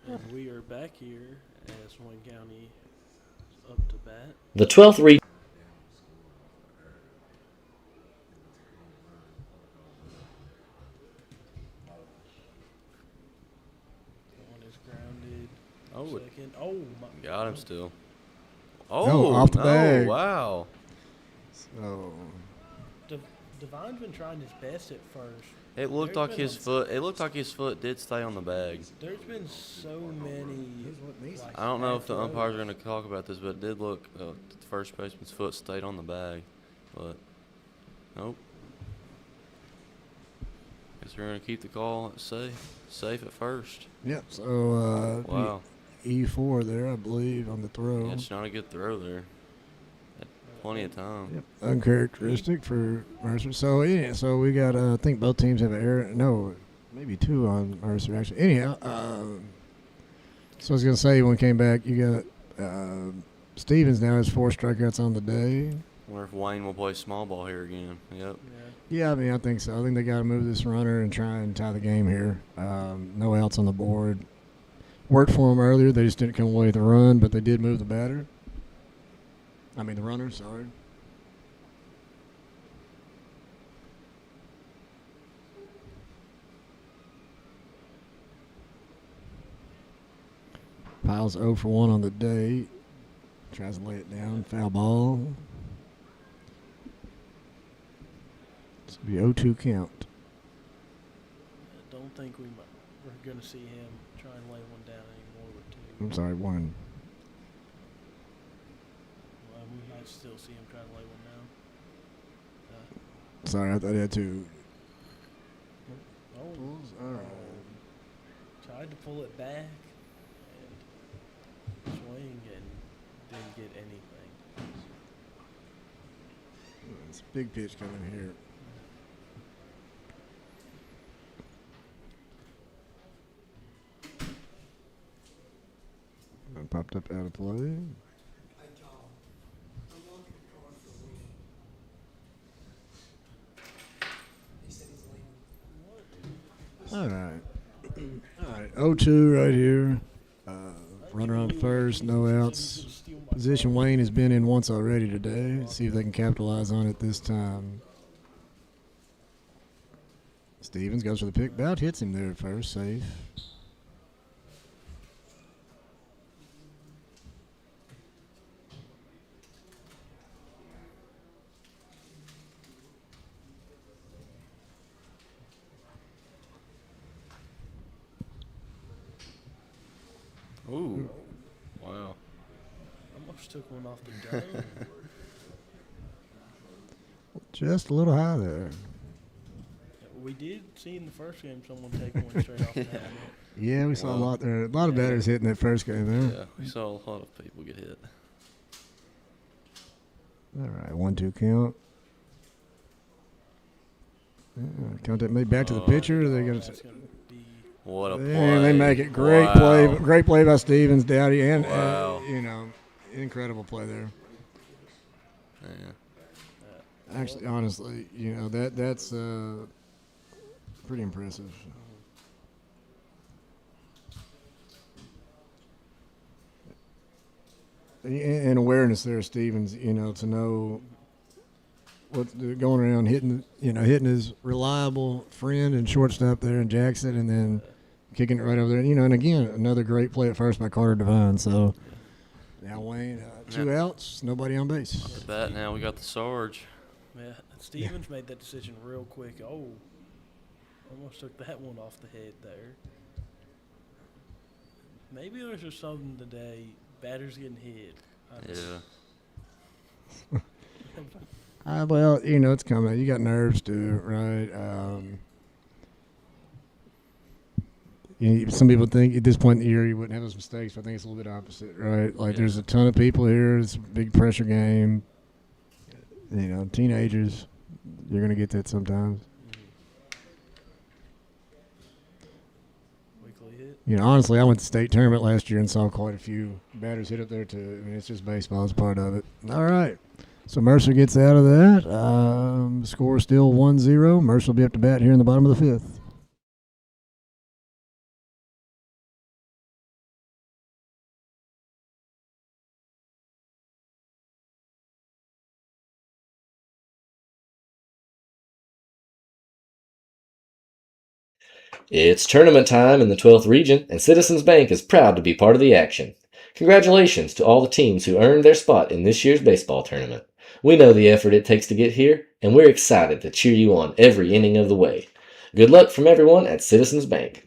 And we are back here as Wayne County is up to bat. The 12th region. One is grounded. Oh, Second. Oh, my. got him still. Oh, off the bag. Wow. So, Divine's been trying his best at first. It looked There's like been his foot. It looked like his foot did stay on the bag. There's been so many. Like, I don't know if bad the umpires are throws. going to talk about this, but it did look the first baseman's foot stayed on the bag. But nope. Guess we're going to keep the call safe at first. yep. So, Wow. E4 there, I believe, on the throw. Yeah, it's not a good throw there. Had plenty of time. Yep. Uncharacteristic for Mercer. So, yeah, so we got, I think both teams have an error. No, maybe 2 on Mercer, actually. Anyhow, so I was going to say, when we came back, you got Stevens now has 4 strikeouts on the day. Wonder if Wayne will play small ball here again. Yep. Yeah. Yeah, I mean, I think so. I think they got to move this runner and try and tie the game here. No outs on the board. Worked for them earlier. They just didn't come away with the run, but they did move the batter. I mean, the runner, sorry. Piles 0 for 1 on the day. Tries to lay it down. Foul ball. This will be 0-2 count. I don't think we're going to see him try and lay one down anymore with 2. I'm sorry, 1. Well, we might still see him try to lay one down. Sorry, I thought he had 2. Oh, All right. tried to pull it back. swing and didn't get anything. It's a big pitch coming here. Popped up out of play. All right. All right. 0-2 right here. Runner on first, no outs. Position Wayne has been in once already today. See if they can capitalize on it this time. Stevens goes for the pick. Bout hits him there at first. Safe. Ooh. Wow. Almost took one off the dome. Just a little high there. We did see in the first game someone take one straight off the helmet. Yeah, we saw a lot there. A lot of batters hitting that first game there. Yeah, we saw a lot of people get hit. All right, 1-2 count. Yeah, count that maybe back to the pitcher. They're gonna. That's gonna be What a play. Yeah, they make it. Great Wow. great play by Stevens, Dowdy, and Wow. incredible play there. Yeah. Actually, honestly, that's pretty impressive. And awareness there, Stevens. To know what's going around, hitting his reliable friend and shortstop there in Jackson, and then kicking it right over there. And again, another great play at first by Carter Devine. So now Wayne, 2 outs, nobody on base. At bat now, we got the Sarge. Yeah, Stevens made that decision real quick. Oh, almost took that one off the head there. Maybe there's just something today. Batters getting hit. Yeah. Well, it's coming. You got nerves too, right? Some people think at this point in the year you wouldn't have those mistakes, but I think it's a little bit opposite, right? Like there's a ton of people here. It's a big pressure game. Teenagers, you're going to get that sometimes. Weekly hit. Honestly, I went to the state tournament last year and saw quite a few batters hit up there too. I mean, it's just baseball. It's part of it. All right. So Mercer gets out of that. Score still 1-0. Mercer will be up to bat here in the bottom of the 5th. It's tournament time in the 12th region, and Citizens Bank is proud to be part of the action. Congratulations to all the teams who earned their spot in this year's baseball tournament. We know the effort it takes to get here, and we're excited to cheer you on every inning of the way. Good luck from everyone at Citizens Bank.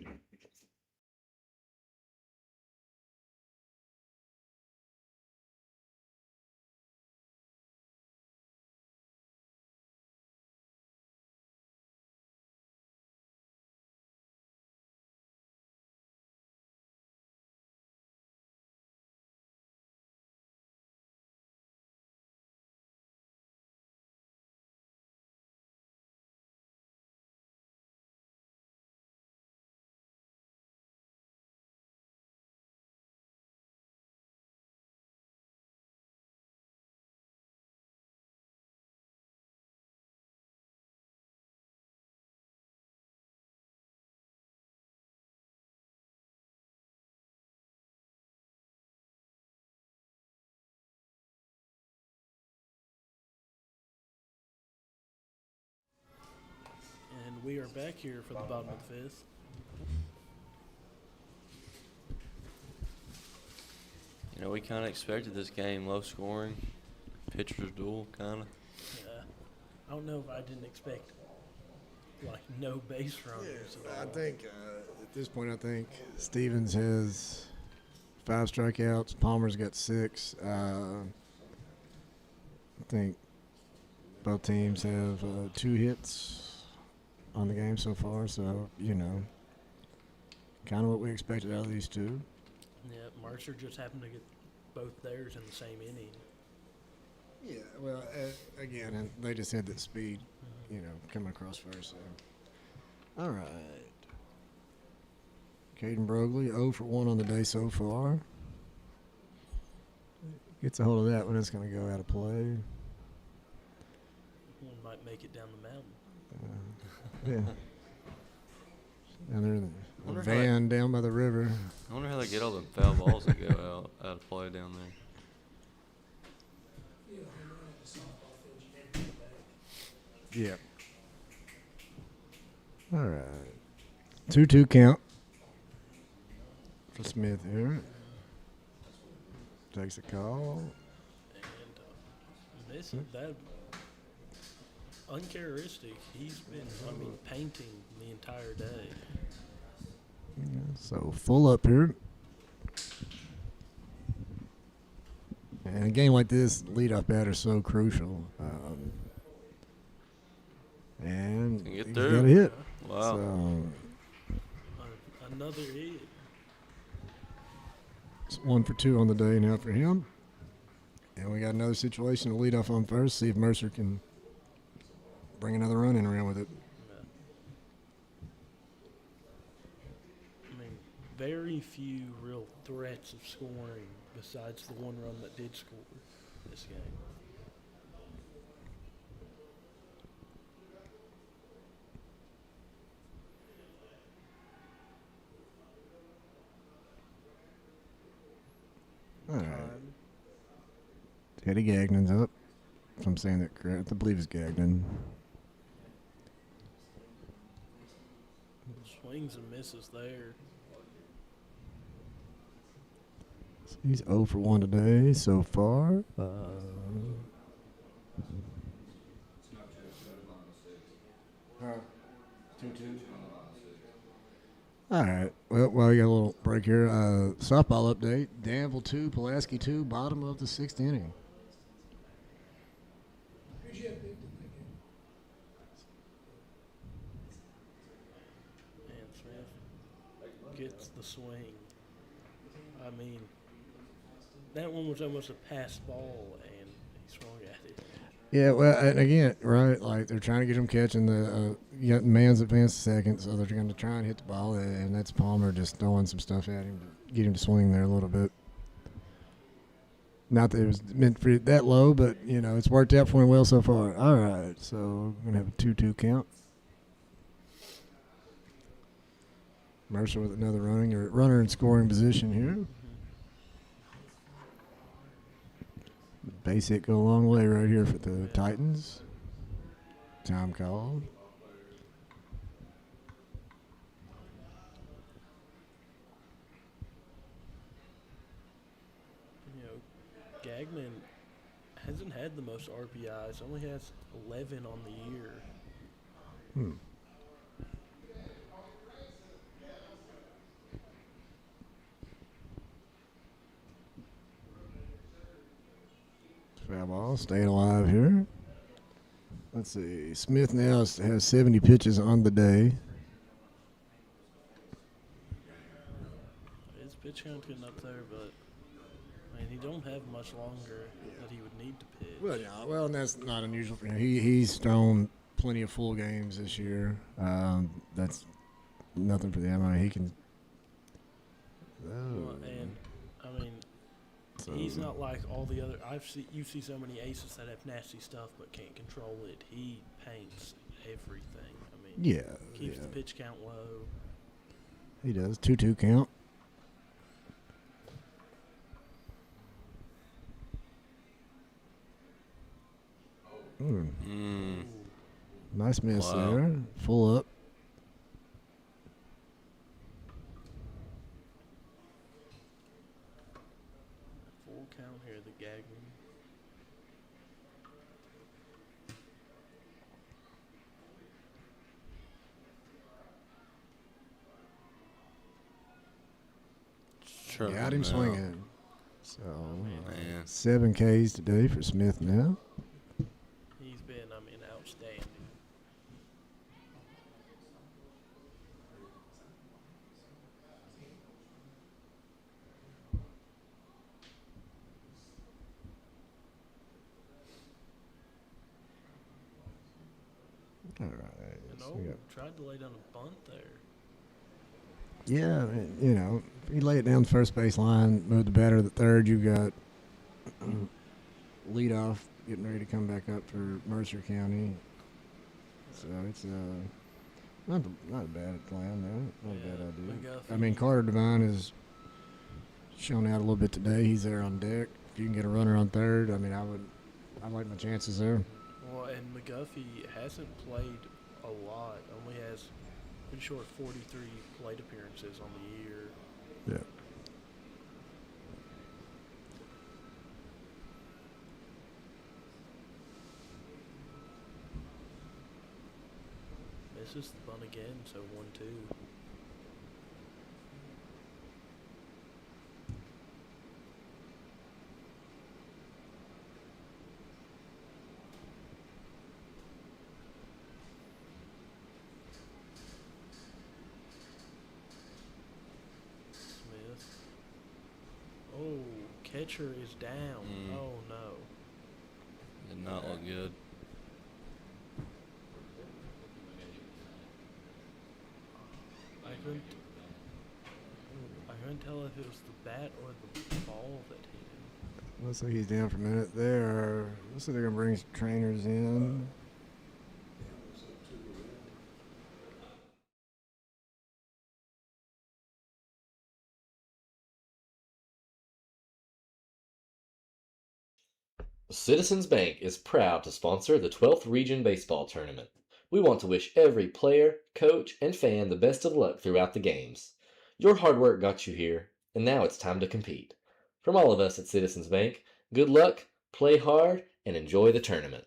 And we are back here for the bottom of the 5th. We kind of expected this game, low scoring, pitcher's duel, kind of. I don't know if I didn't expect no base runners. I think at this point, Stevens has 5 strikeouts. Palmer's got 6. I think both teams have 2 hits on the game so far. So, kind of what we expected out of these two. Yeah, Mercer just happened to get both theirs in the same inning. Yeah, well, again, and they just had that speed, coming across first. So. All right. Caden Brogley, 0 for 1 on the day so far. Gets a hold of that one, it's going to go out of play. One might make it down the mountain. Yeah. Down there in the Wonder how van down by the river. I wonder how they get all the foul balls that go out of play down there. Yeah. All right. 2-2 count for Smith here. Takes a call. And this that uncharacteristic. He's been, painting the entire day. Yeah, so full up here. And a game like this, leadoff batter is so crucial. And Can get he's through. got a hit. Wow. So Another hit. it's 1 for 2 on the day now for him. And we got another situation to lead off on first. See if Mercer can bring another run in around with it. Very few real threats of scoring besides the one run that did score this game. All right. Teddy Gagnon's up. If I'm saying that correct, I believe it's Gagnon. Swings and misses there. He's 0 for 1 today so far. All right. Well, while we got a little break here, softball update. Danville 2, Pulaski 2, bottom of the 6th inning. And Smith gets the swing. That one was almost a pass ball, and he swung at it. Yeah, well, and again, right, like they're trying to get him catching the you got man's advanced second, so they're going to try and hit the ball, and that's Palmer just throwing some stuff at him to get him to swing there a little bit. Not that it was meant for it that low, but, it's worked out for him well so far. All right, so we're going to have a 2-2 count. Mercer with another runner in scoring position here. Base hit go a long way right here for the Titans. Time called. Gagnon hasn't had the most RBIs. Only has 11 on the year. Foul ball, staying alive here. Let's see. Smith now has 70 pitches on the day. His pitch count's getting up there, but he don't have much longer that he would need to pitch. Well, yeah, well, and that's not unusual for him. He's thrown plenty of full games this year. That's nothing for them. He can. He's not like all the other. You see so many aces that have nasty stuff but can't control it. He paints everything. Keeps the pitch count low. He does. 2-2 count. Nice miss there. Full up. Full count here, the Gagnon. Sure. Got him swinging. So, Man. 7 Ks today for Smith now. He's been, outstanding. All right. And So we got- tried to lay down a bunt there. yeah, you know, if you lay it down the first base line, move the batter to the third, you got leadoff getting ready to come back up for Mercer County. So it's not a bad plan though. Not a bad idea. McGuffey. I mean, Carter Devine has shown out a little bit today. He's there on deck. If you can get a runner on third, I mean, I like my chances there. Well, and McGuffey hasn't played a lot. Only has been short 43 plate appearances on the year. Yeah. Misses the bunt again, so 1-2. Smith. Oh, catcher is down. Oh no. Did not look good. I couldn't tell if it was the bat or the ball that hit him. Looks like he's down for a minute there. Looks like they're gonna bring some trainers in. Citizens Bank is proud to sponsor the 12th Region Baseball Tournament. We want to wish every player, coach, and fan the best of luck throughout the games. Your hard work got you here, and now it's time to compete. From all of us at Citizens Bank, good luck, play hard, and enjoy the tournament.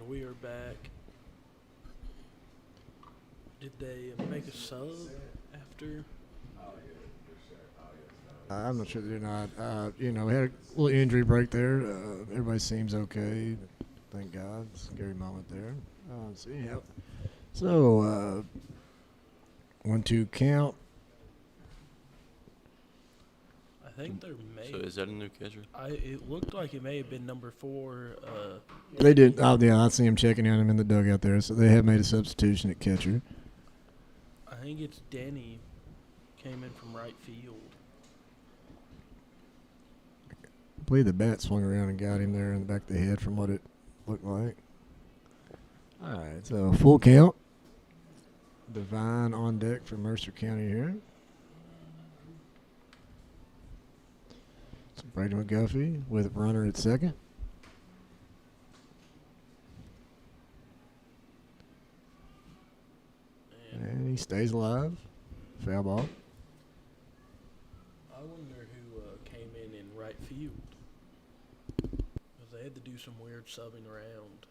And we are back. Did they make a sub after? I'm not sure they're not. We had a little injury break there. Everybody seems okay. Thank God. Scary moment there. Let's see. Yep. So, 1-2 count. I think they're So is that a new catcher? It looked like it may have been number 4. They did. Oh, yeah, I see him checking on him in the dugout there. So they have made a substitution at catcher. I think it's Denny. Came in from right field. I believe the bat swung around and got him there in the back of the head from what it looked like. All right, so full count. Divine on deck for Mercer County here. So Brady McGuffey with runner at second. And he stays alive. Foul ball. I wonder who came in right field. Because they had to do some weird subbing around.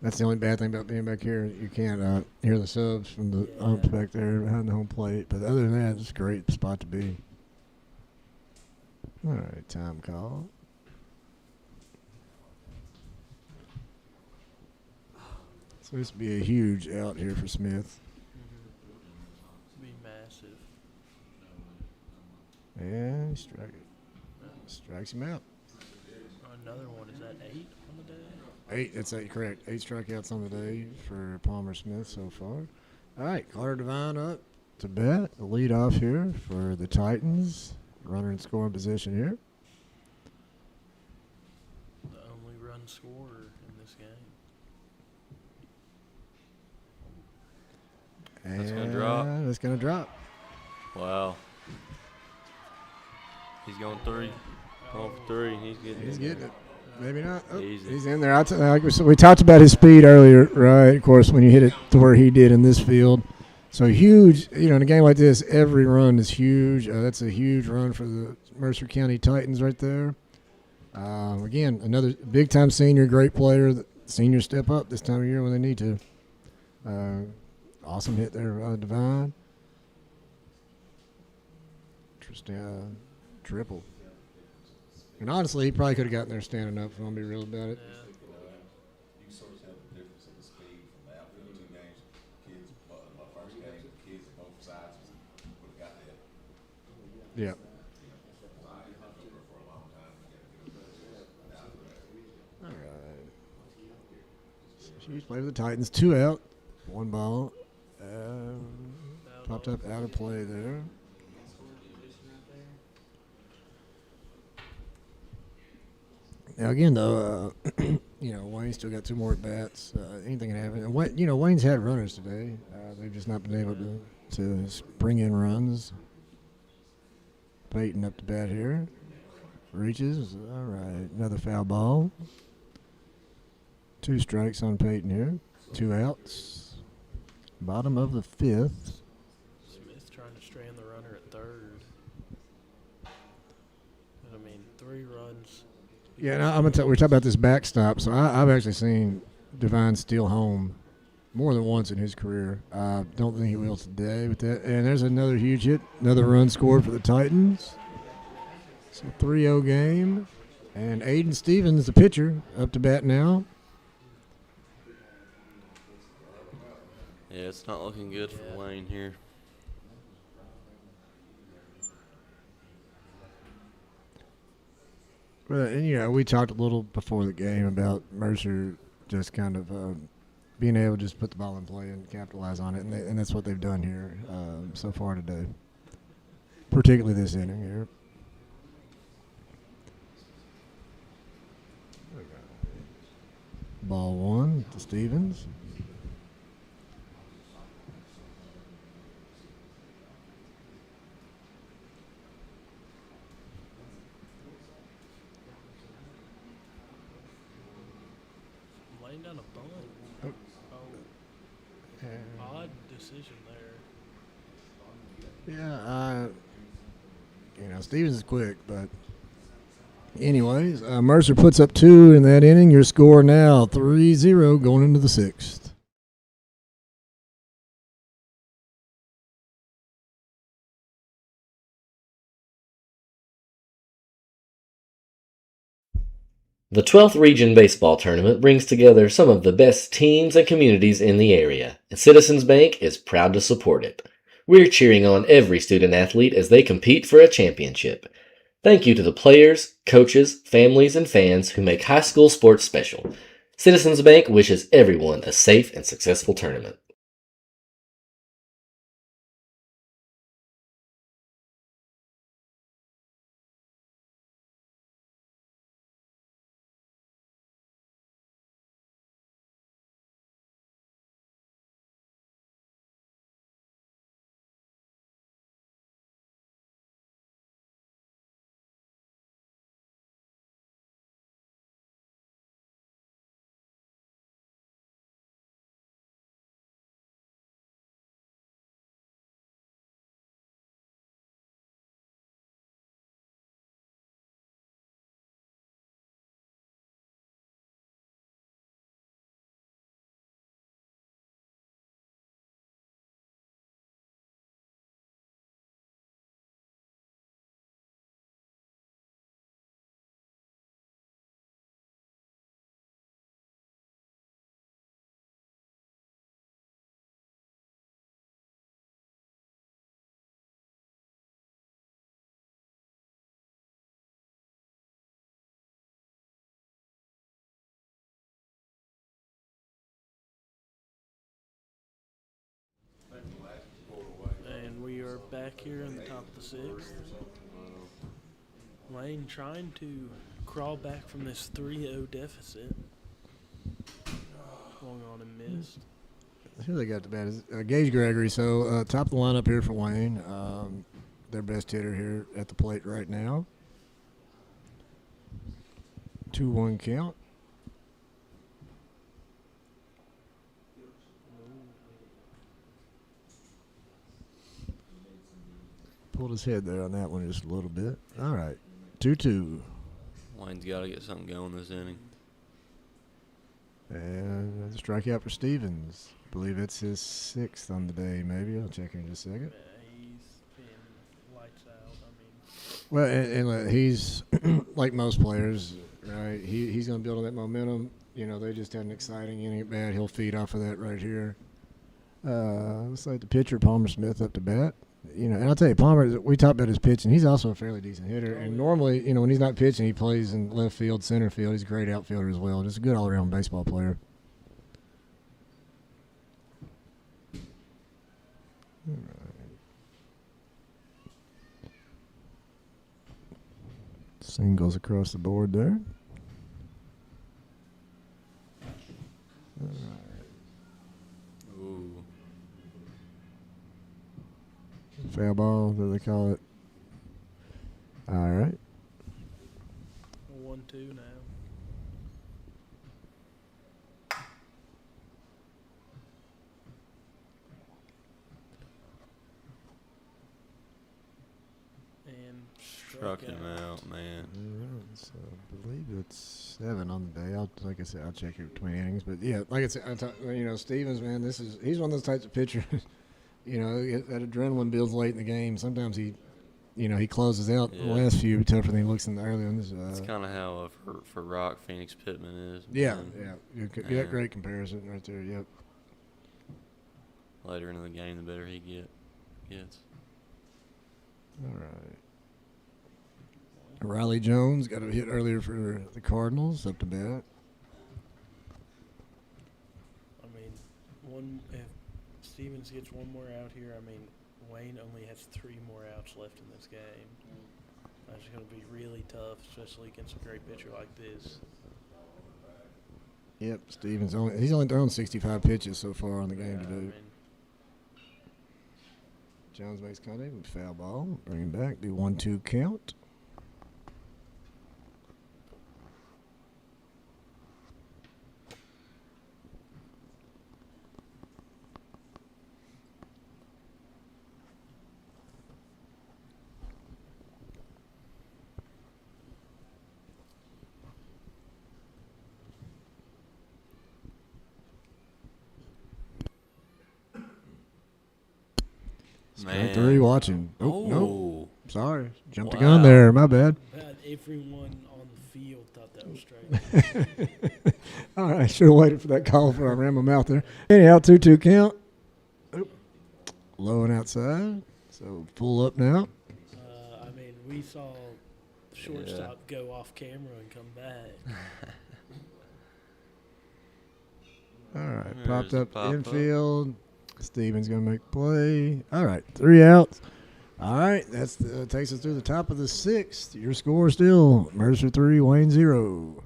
That's the only bad thing about being back here. You can't hear the subs from the umps back there behind the home plate. But other than that, it's a great spot to be. All right, time call. So this would be a huge out here for Smith. Be massive. And strikes him out. Another one. Is that 8 on the day? 8, that's 8, correct. 8 strikeouts on the day for Palmer Smith so far. All right, Carter Devine up to bat. The lead off here for the Titans. Runner in scoring position here. The only run scorer in this game. And That's gonna drop. It's going to drop. Wow. He's going 3. Going for 3. He's getting it. Maybe not. Oh, Easy. he's in there. We talked about his speed earlier, right? Of course, when you hit it to where he did in this field. So huge, in a game like this, every run is huge. That's a huge run for the Mercer County Titans right there. Again, another big-time senior, great player. The seniors step up this time of year when they need to. Awesome hit there, Devine. Interesting triple. And honestly, he probably could have gotten there standing up, if I'm going to be real about it. Yeah. You sort of tell the difference in the speed from the outfield 2 games. Kids, my first game, kids on both sides would have got that. Yeah. For a long time. All right. Huge play for the Titans. 2 out. 1 ball. Popped up out of play there. Now again, though, Wayne still got 2 more at bats. Anything can happen. And Wayne's had runners today. They've just not been able to bring in runs. Peyton up to bat here. Reaches. All right, another foul ball. 2 strikes on Peyton here. 2 outs. Bottom of the 5th. Smith trying to strand the runner at third. 3 runs. Yeah, and I'm gonna we're talking about this backstop. So I've actually seen Devine steal home more than once in his career. Don't think he will today with that. And there's another huge hit, another run scored for the Titans. So 3-0 game. And Aiden Stevens, the pitcher, up to bat now. Yeah, it's not looking good for Wayne here. And, we talked a little before the game about Mercer just kind of being able to just put the ball in play and capitalize on it, and that's what they've done here so far today, particularly this inning here. Ball 1 to Stevens. Laying down a bunt. Oh. Odd decision there. Yeah, Stevens is quick, but anyways, Mercer puts up 2 in that inning. Your score now 3-0 going into the 6th. The 12th Region Baseball Tournament brings together some of the best teams and communities in the area, and Citizens Bank is proud to support it. We're cheering on every student athlete as they compete for a championship. Thank you to the players, coaches, families, and fans who make high school sports special. Citizens Bank wishes everyone a safe and successful tournament. And we are back here in the top of the 6th. Wayne trying to crawl back from this 3-0 deficit. Going on and missed. Who they got the bat is Gage Gregory. So top of the lineup here for Wayne. Their best hitter here at the plate right now. 2-1 count. Pulled his head there on that one just a little bit. All right, 2-2. Wayne's got to get something going this inning. And a strikeout for Stevens. I believe it's his 6th on the day, maybe. I'll check here in just a second. He's been lights out. Well, and he's like most players, right? He's going to build on that momentum. They just had an exciting inning at bat. He'll feed off of that right here. Looks like the pitcher, Palmer Smith, up to bat. And I'll tell you, Palmer, we talked about his pitching. He's also a fairly decent hitter. And normally, when he's not pitching, he plays in left field, center field. He's a great outfielder as well. Just a good all-around baseball player. All right. Singles across the board there. All right. Ooh. Foul ball, do they call it? All right. 1-2 now. And Struck him out, man. So I believe it's 7 on the day. Like I said, I'll check it between innings. But yeah, like I said, Stevens, man, he's one of those types of pitchers. That adrenaline builds late in the game. Sometimes he closes out the last few tougher than he looks in the early ones. It's kind of how for Rock Phoenix Pittman is. Yeah. Great comparison right there. Yep. Later into the game, the better he gets. All right. Riley Jones got a hit earlier for the Cardinals, up to bat. If Stevens gets one more out here, Wayne only has 3 more outs left in this game. That's going to be really tough, especially against a great pitcher like this. Yep, Stevens he's only thrown 65 pitches so far on the game today. Jones makes contact with foul ball. Bring him back. Do 1-2 count. Strike three, watching. Oh, no. Oh. Sorry. Jumped the Wow. gun there. My bad. About everyone on the field thought that was straight. All right. Should have waited for that call before I ran my mouth there. Anyhow, 2-2 count. Oop. Low and outside. So pull up now. I mean, we saw shortstop go off camera and come back. All right. There's Popped a up pop-up. infield. Steven's going to make play. All right. 3 outs. All right. That's takes us through the top of the 6th. Your score still Mercer 3, Wayne 0.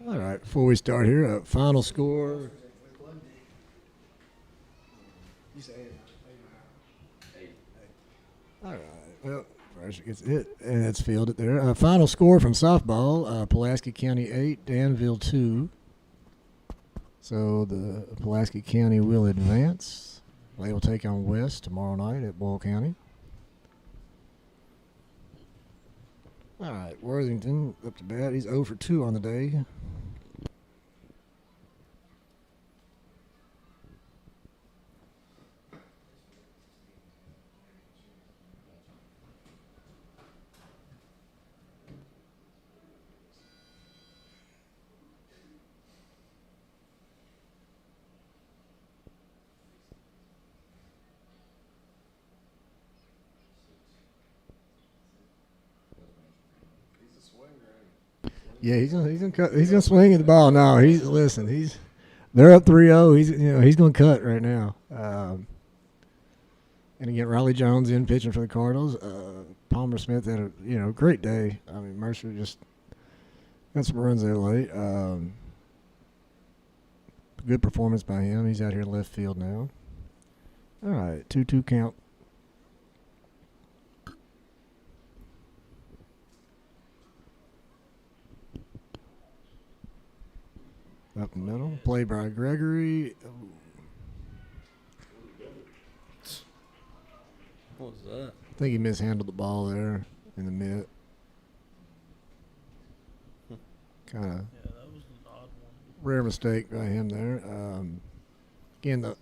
All right, before we start here, final score. All right, well, first gets hit, and it's fielded there. Final score from softball, Pulaski County 8, Danville 2. So the Pulaski County will advance. They will take on West tomorrow night at Boyle County. All right, Worthington up to bat. He's 0 for 2 on the day. Yeah, he's gonna swing at the ball. No, they're up 3-0. He's gonna cut right now. And again, Riley Jones in pitching for the Cardinals. Palmer Smith had a great day. I mean, Mercer just got some runs there late. Good performance by him. He's out here in left field now. All right, 2-2 count. Up the middle. Play by Gregory. What was that? I think he mishandled the ball there in the mid. Kind of Yeah, that was an odd one. rare mistake by him there. Again, the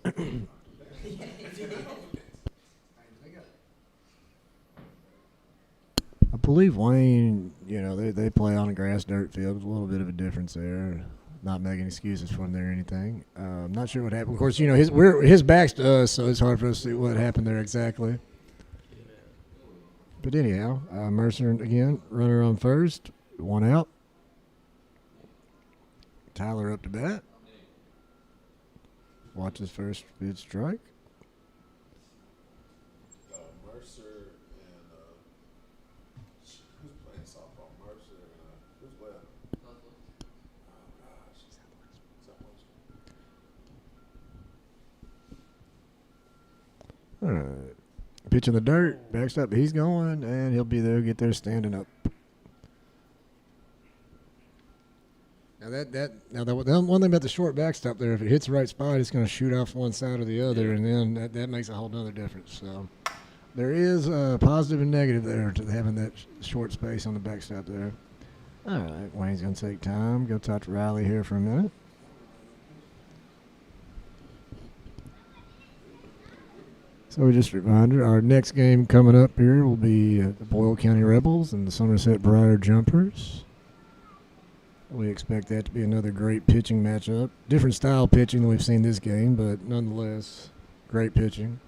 I believe Wayne, they play on a grass dirt field. There's a little bit of a difference there. Not making excuses for him there or anything. I'm not sure what happened. Of course, his back's to us, so it's hard for us to see what happened there exactly. But anyhow, Mercer again, runner on first, one out. Tyler up to bat. Watch his first pitch strike. Mercer and who's playing softball? Mercer and who's left? Oh gosh, Southwest. All right. Pitch in the dirt, backstop. He's going, and he'll be there. Get there standing up. Now the one thing about the short backstop there, if it hits the right spot, it's going to shoot off one side or the other, and then that makes a whole nother difference. So there is a positive and negative there to having that short space on the backstop there. All right, Wayne's going to take time. Go talk to Riley here for a minute. So just a reminder, our next game coming up here will be the Boyle County Rebels and the Somerset Briar Jumpers. We expect that to be another great pitching matchup. Different style pitching than we've seen this game, but nonetheless, great pitching.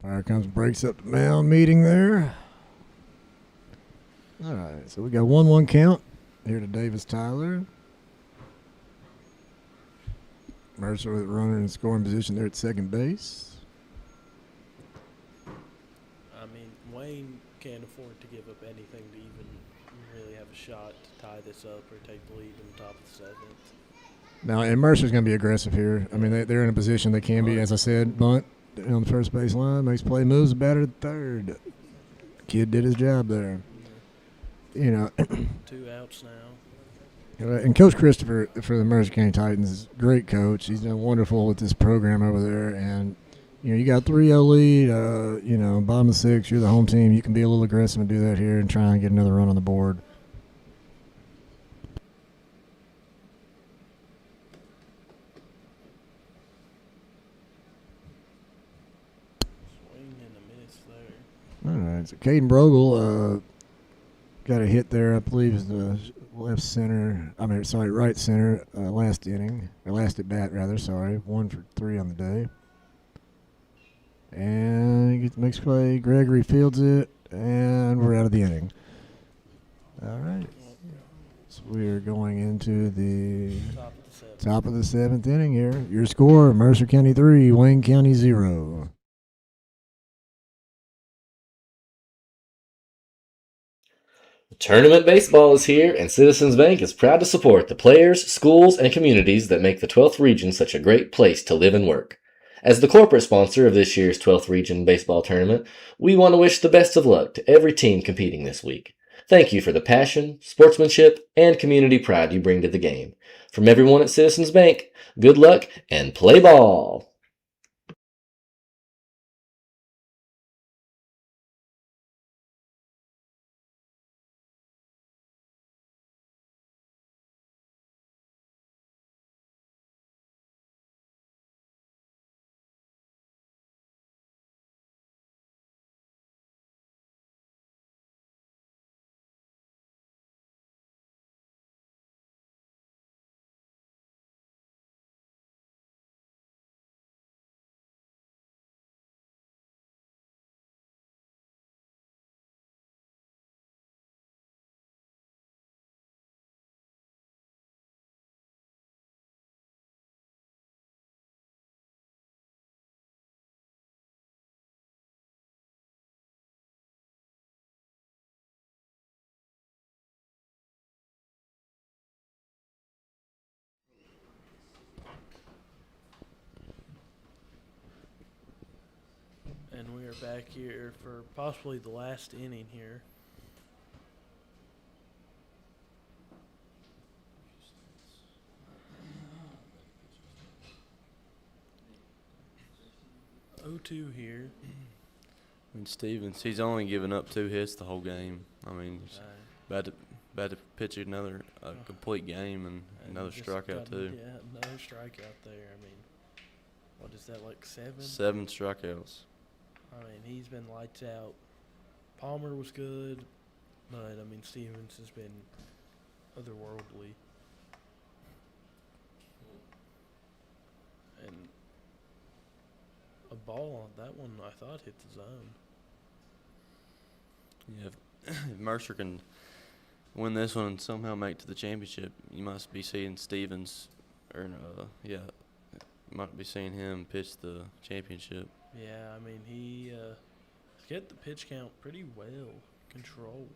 Umpire comes, breaks up the mound meeting there. All right, so we got 1-1 count here to Davis Tyler. Mercer with a runner in scoring position there at second base. I mean, Wayne can't afford to give up anything to even really have a shot to tie this up or take the lead in the top of the seventh. Now, and Mercer's going to be aggressive here. I mean, they're in a position they can be, as I said, bunt on the first base line, makes play, moves the batter to third. Kid did his job there. 2 outs now. And Coach Christopher for the Mercer County Titans is a great coach. He's done wonderful with this program over there. And, you got 3-0 lead, bottom of 6, you're the home team. You can be a little aggressive and do that here and try and get another run on the board. Swing and a miss there. All right, so Caden Brogel got a hit there, I believe, is the right center, last inning, or last at bat, rather, sorry. 1 for 3 on the day. And he gets the next play. Gregory fields it, and we're out of the inning. All right. So we are going into the top of the 7th inning here. Your score, Mercer County 3, Wayne County 0. Tournament baseball is here, and Citizens Bank is proud to support the players, schools, and communities that make the 12th Region such a great place to live and work. As the corporate sponsor of this year's 12th Region Baseball Tournament, we want to wish the best of luck to every team competing this week. Thank you for the passion, sportsmanship, and community pride you bring to the game. From everyone at Citizens Bank, good luck and play ball! start back here for possibly the last inning here. Oh, 2 here. I mean, Stevens, he's only given up 2 hits the whole game. I mean, he's about to pitch another complete game and another just strikeout got- too. Yeah, another strikeout there. I mean, what is that, like 7? 7 strikeouts. I mean, he's been lights out. Palmer was good, but I mean, Stevens has been otherworldly. And a ball on that one, I thought hit the zone. Yeah, if Mercer can win this one and somehow make it to the championship, you must be seeing Stevens, or you might be seeing him pitch the championship. Yeah, I mean, he's got the pitch count pretty well controlled.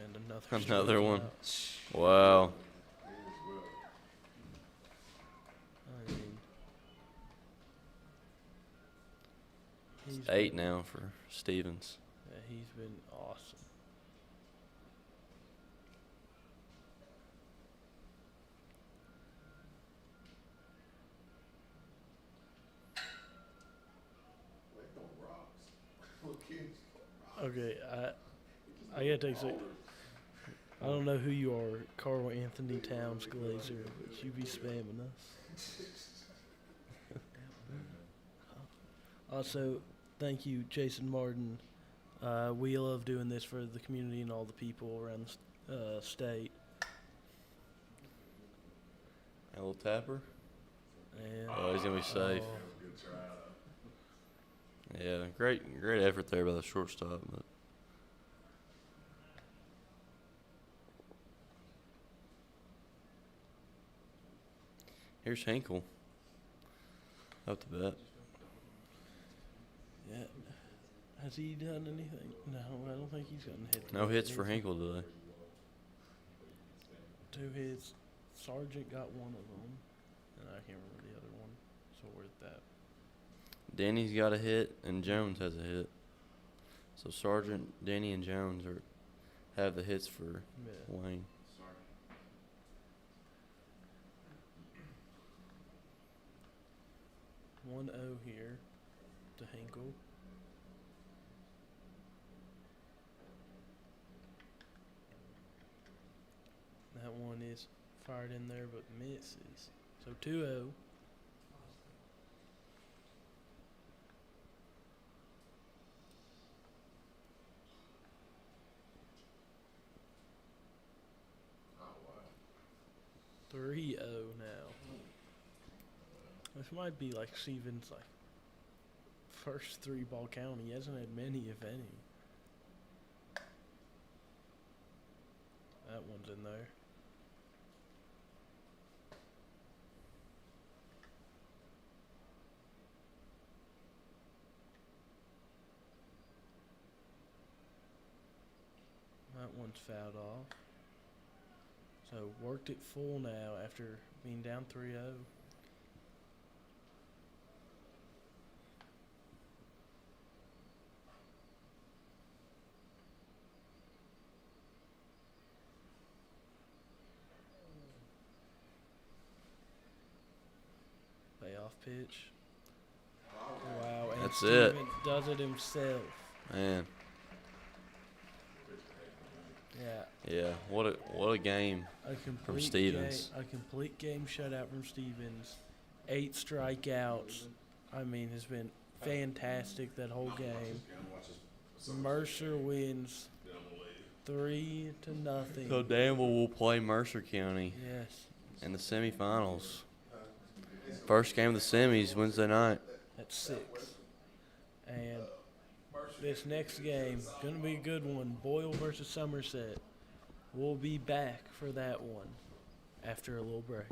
And Another one. strikeout. Wow. I mean, he's It's 8 been- now for Stevens. Yeah, he's been awesome. Okay, I gotta take a sec. I don't know who you are, Carl Anthony Towns Glazer, but you be spamming us. Also, thank you, Jason Martin. We love doing this for the community and all the people around the state. A little tapper. And Oh, he's gonna be safe. oh, Yeah, great effort there by the shortstop. But here's Hinkle. Up the bat. yeah. Has he done anything? No, I don't think he's gotten hit. No hits for Hinkle today. 2 hits. Sargent got one of them, and I can't remember the other one. So we're at that. Denny's got a hit and Jones has a hit. So Sargent, Denny, and Jones have the hits for Yeah. Wayne. 1-0 here to Hinkle. That one is fired in there but misses. So 2-0. Oh, 3-0 now. This might be like Stevens' like first 3-ball count. He hasn't had many, if any. That one's in there. That one's fouled off. So worked it full now after being down 3-0. Payoff pitch. Wow, and That's it. Steven does it himself. Man, Yeah. yeah, what a game. A complete Stevens. A complete game shutout from Stevens. 8 strikeouts. I mean, has been fantastic that whole game. Mercer wins 3-0. So Danville will play Mercer County Yes, in the semifinals. First game of the semis Wednesday night. at 6. And this next game gonna be a good one. Boyle versus Somerset. We'll be back for that one after a little break.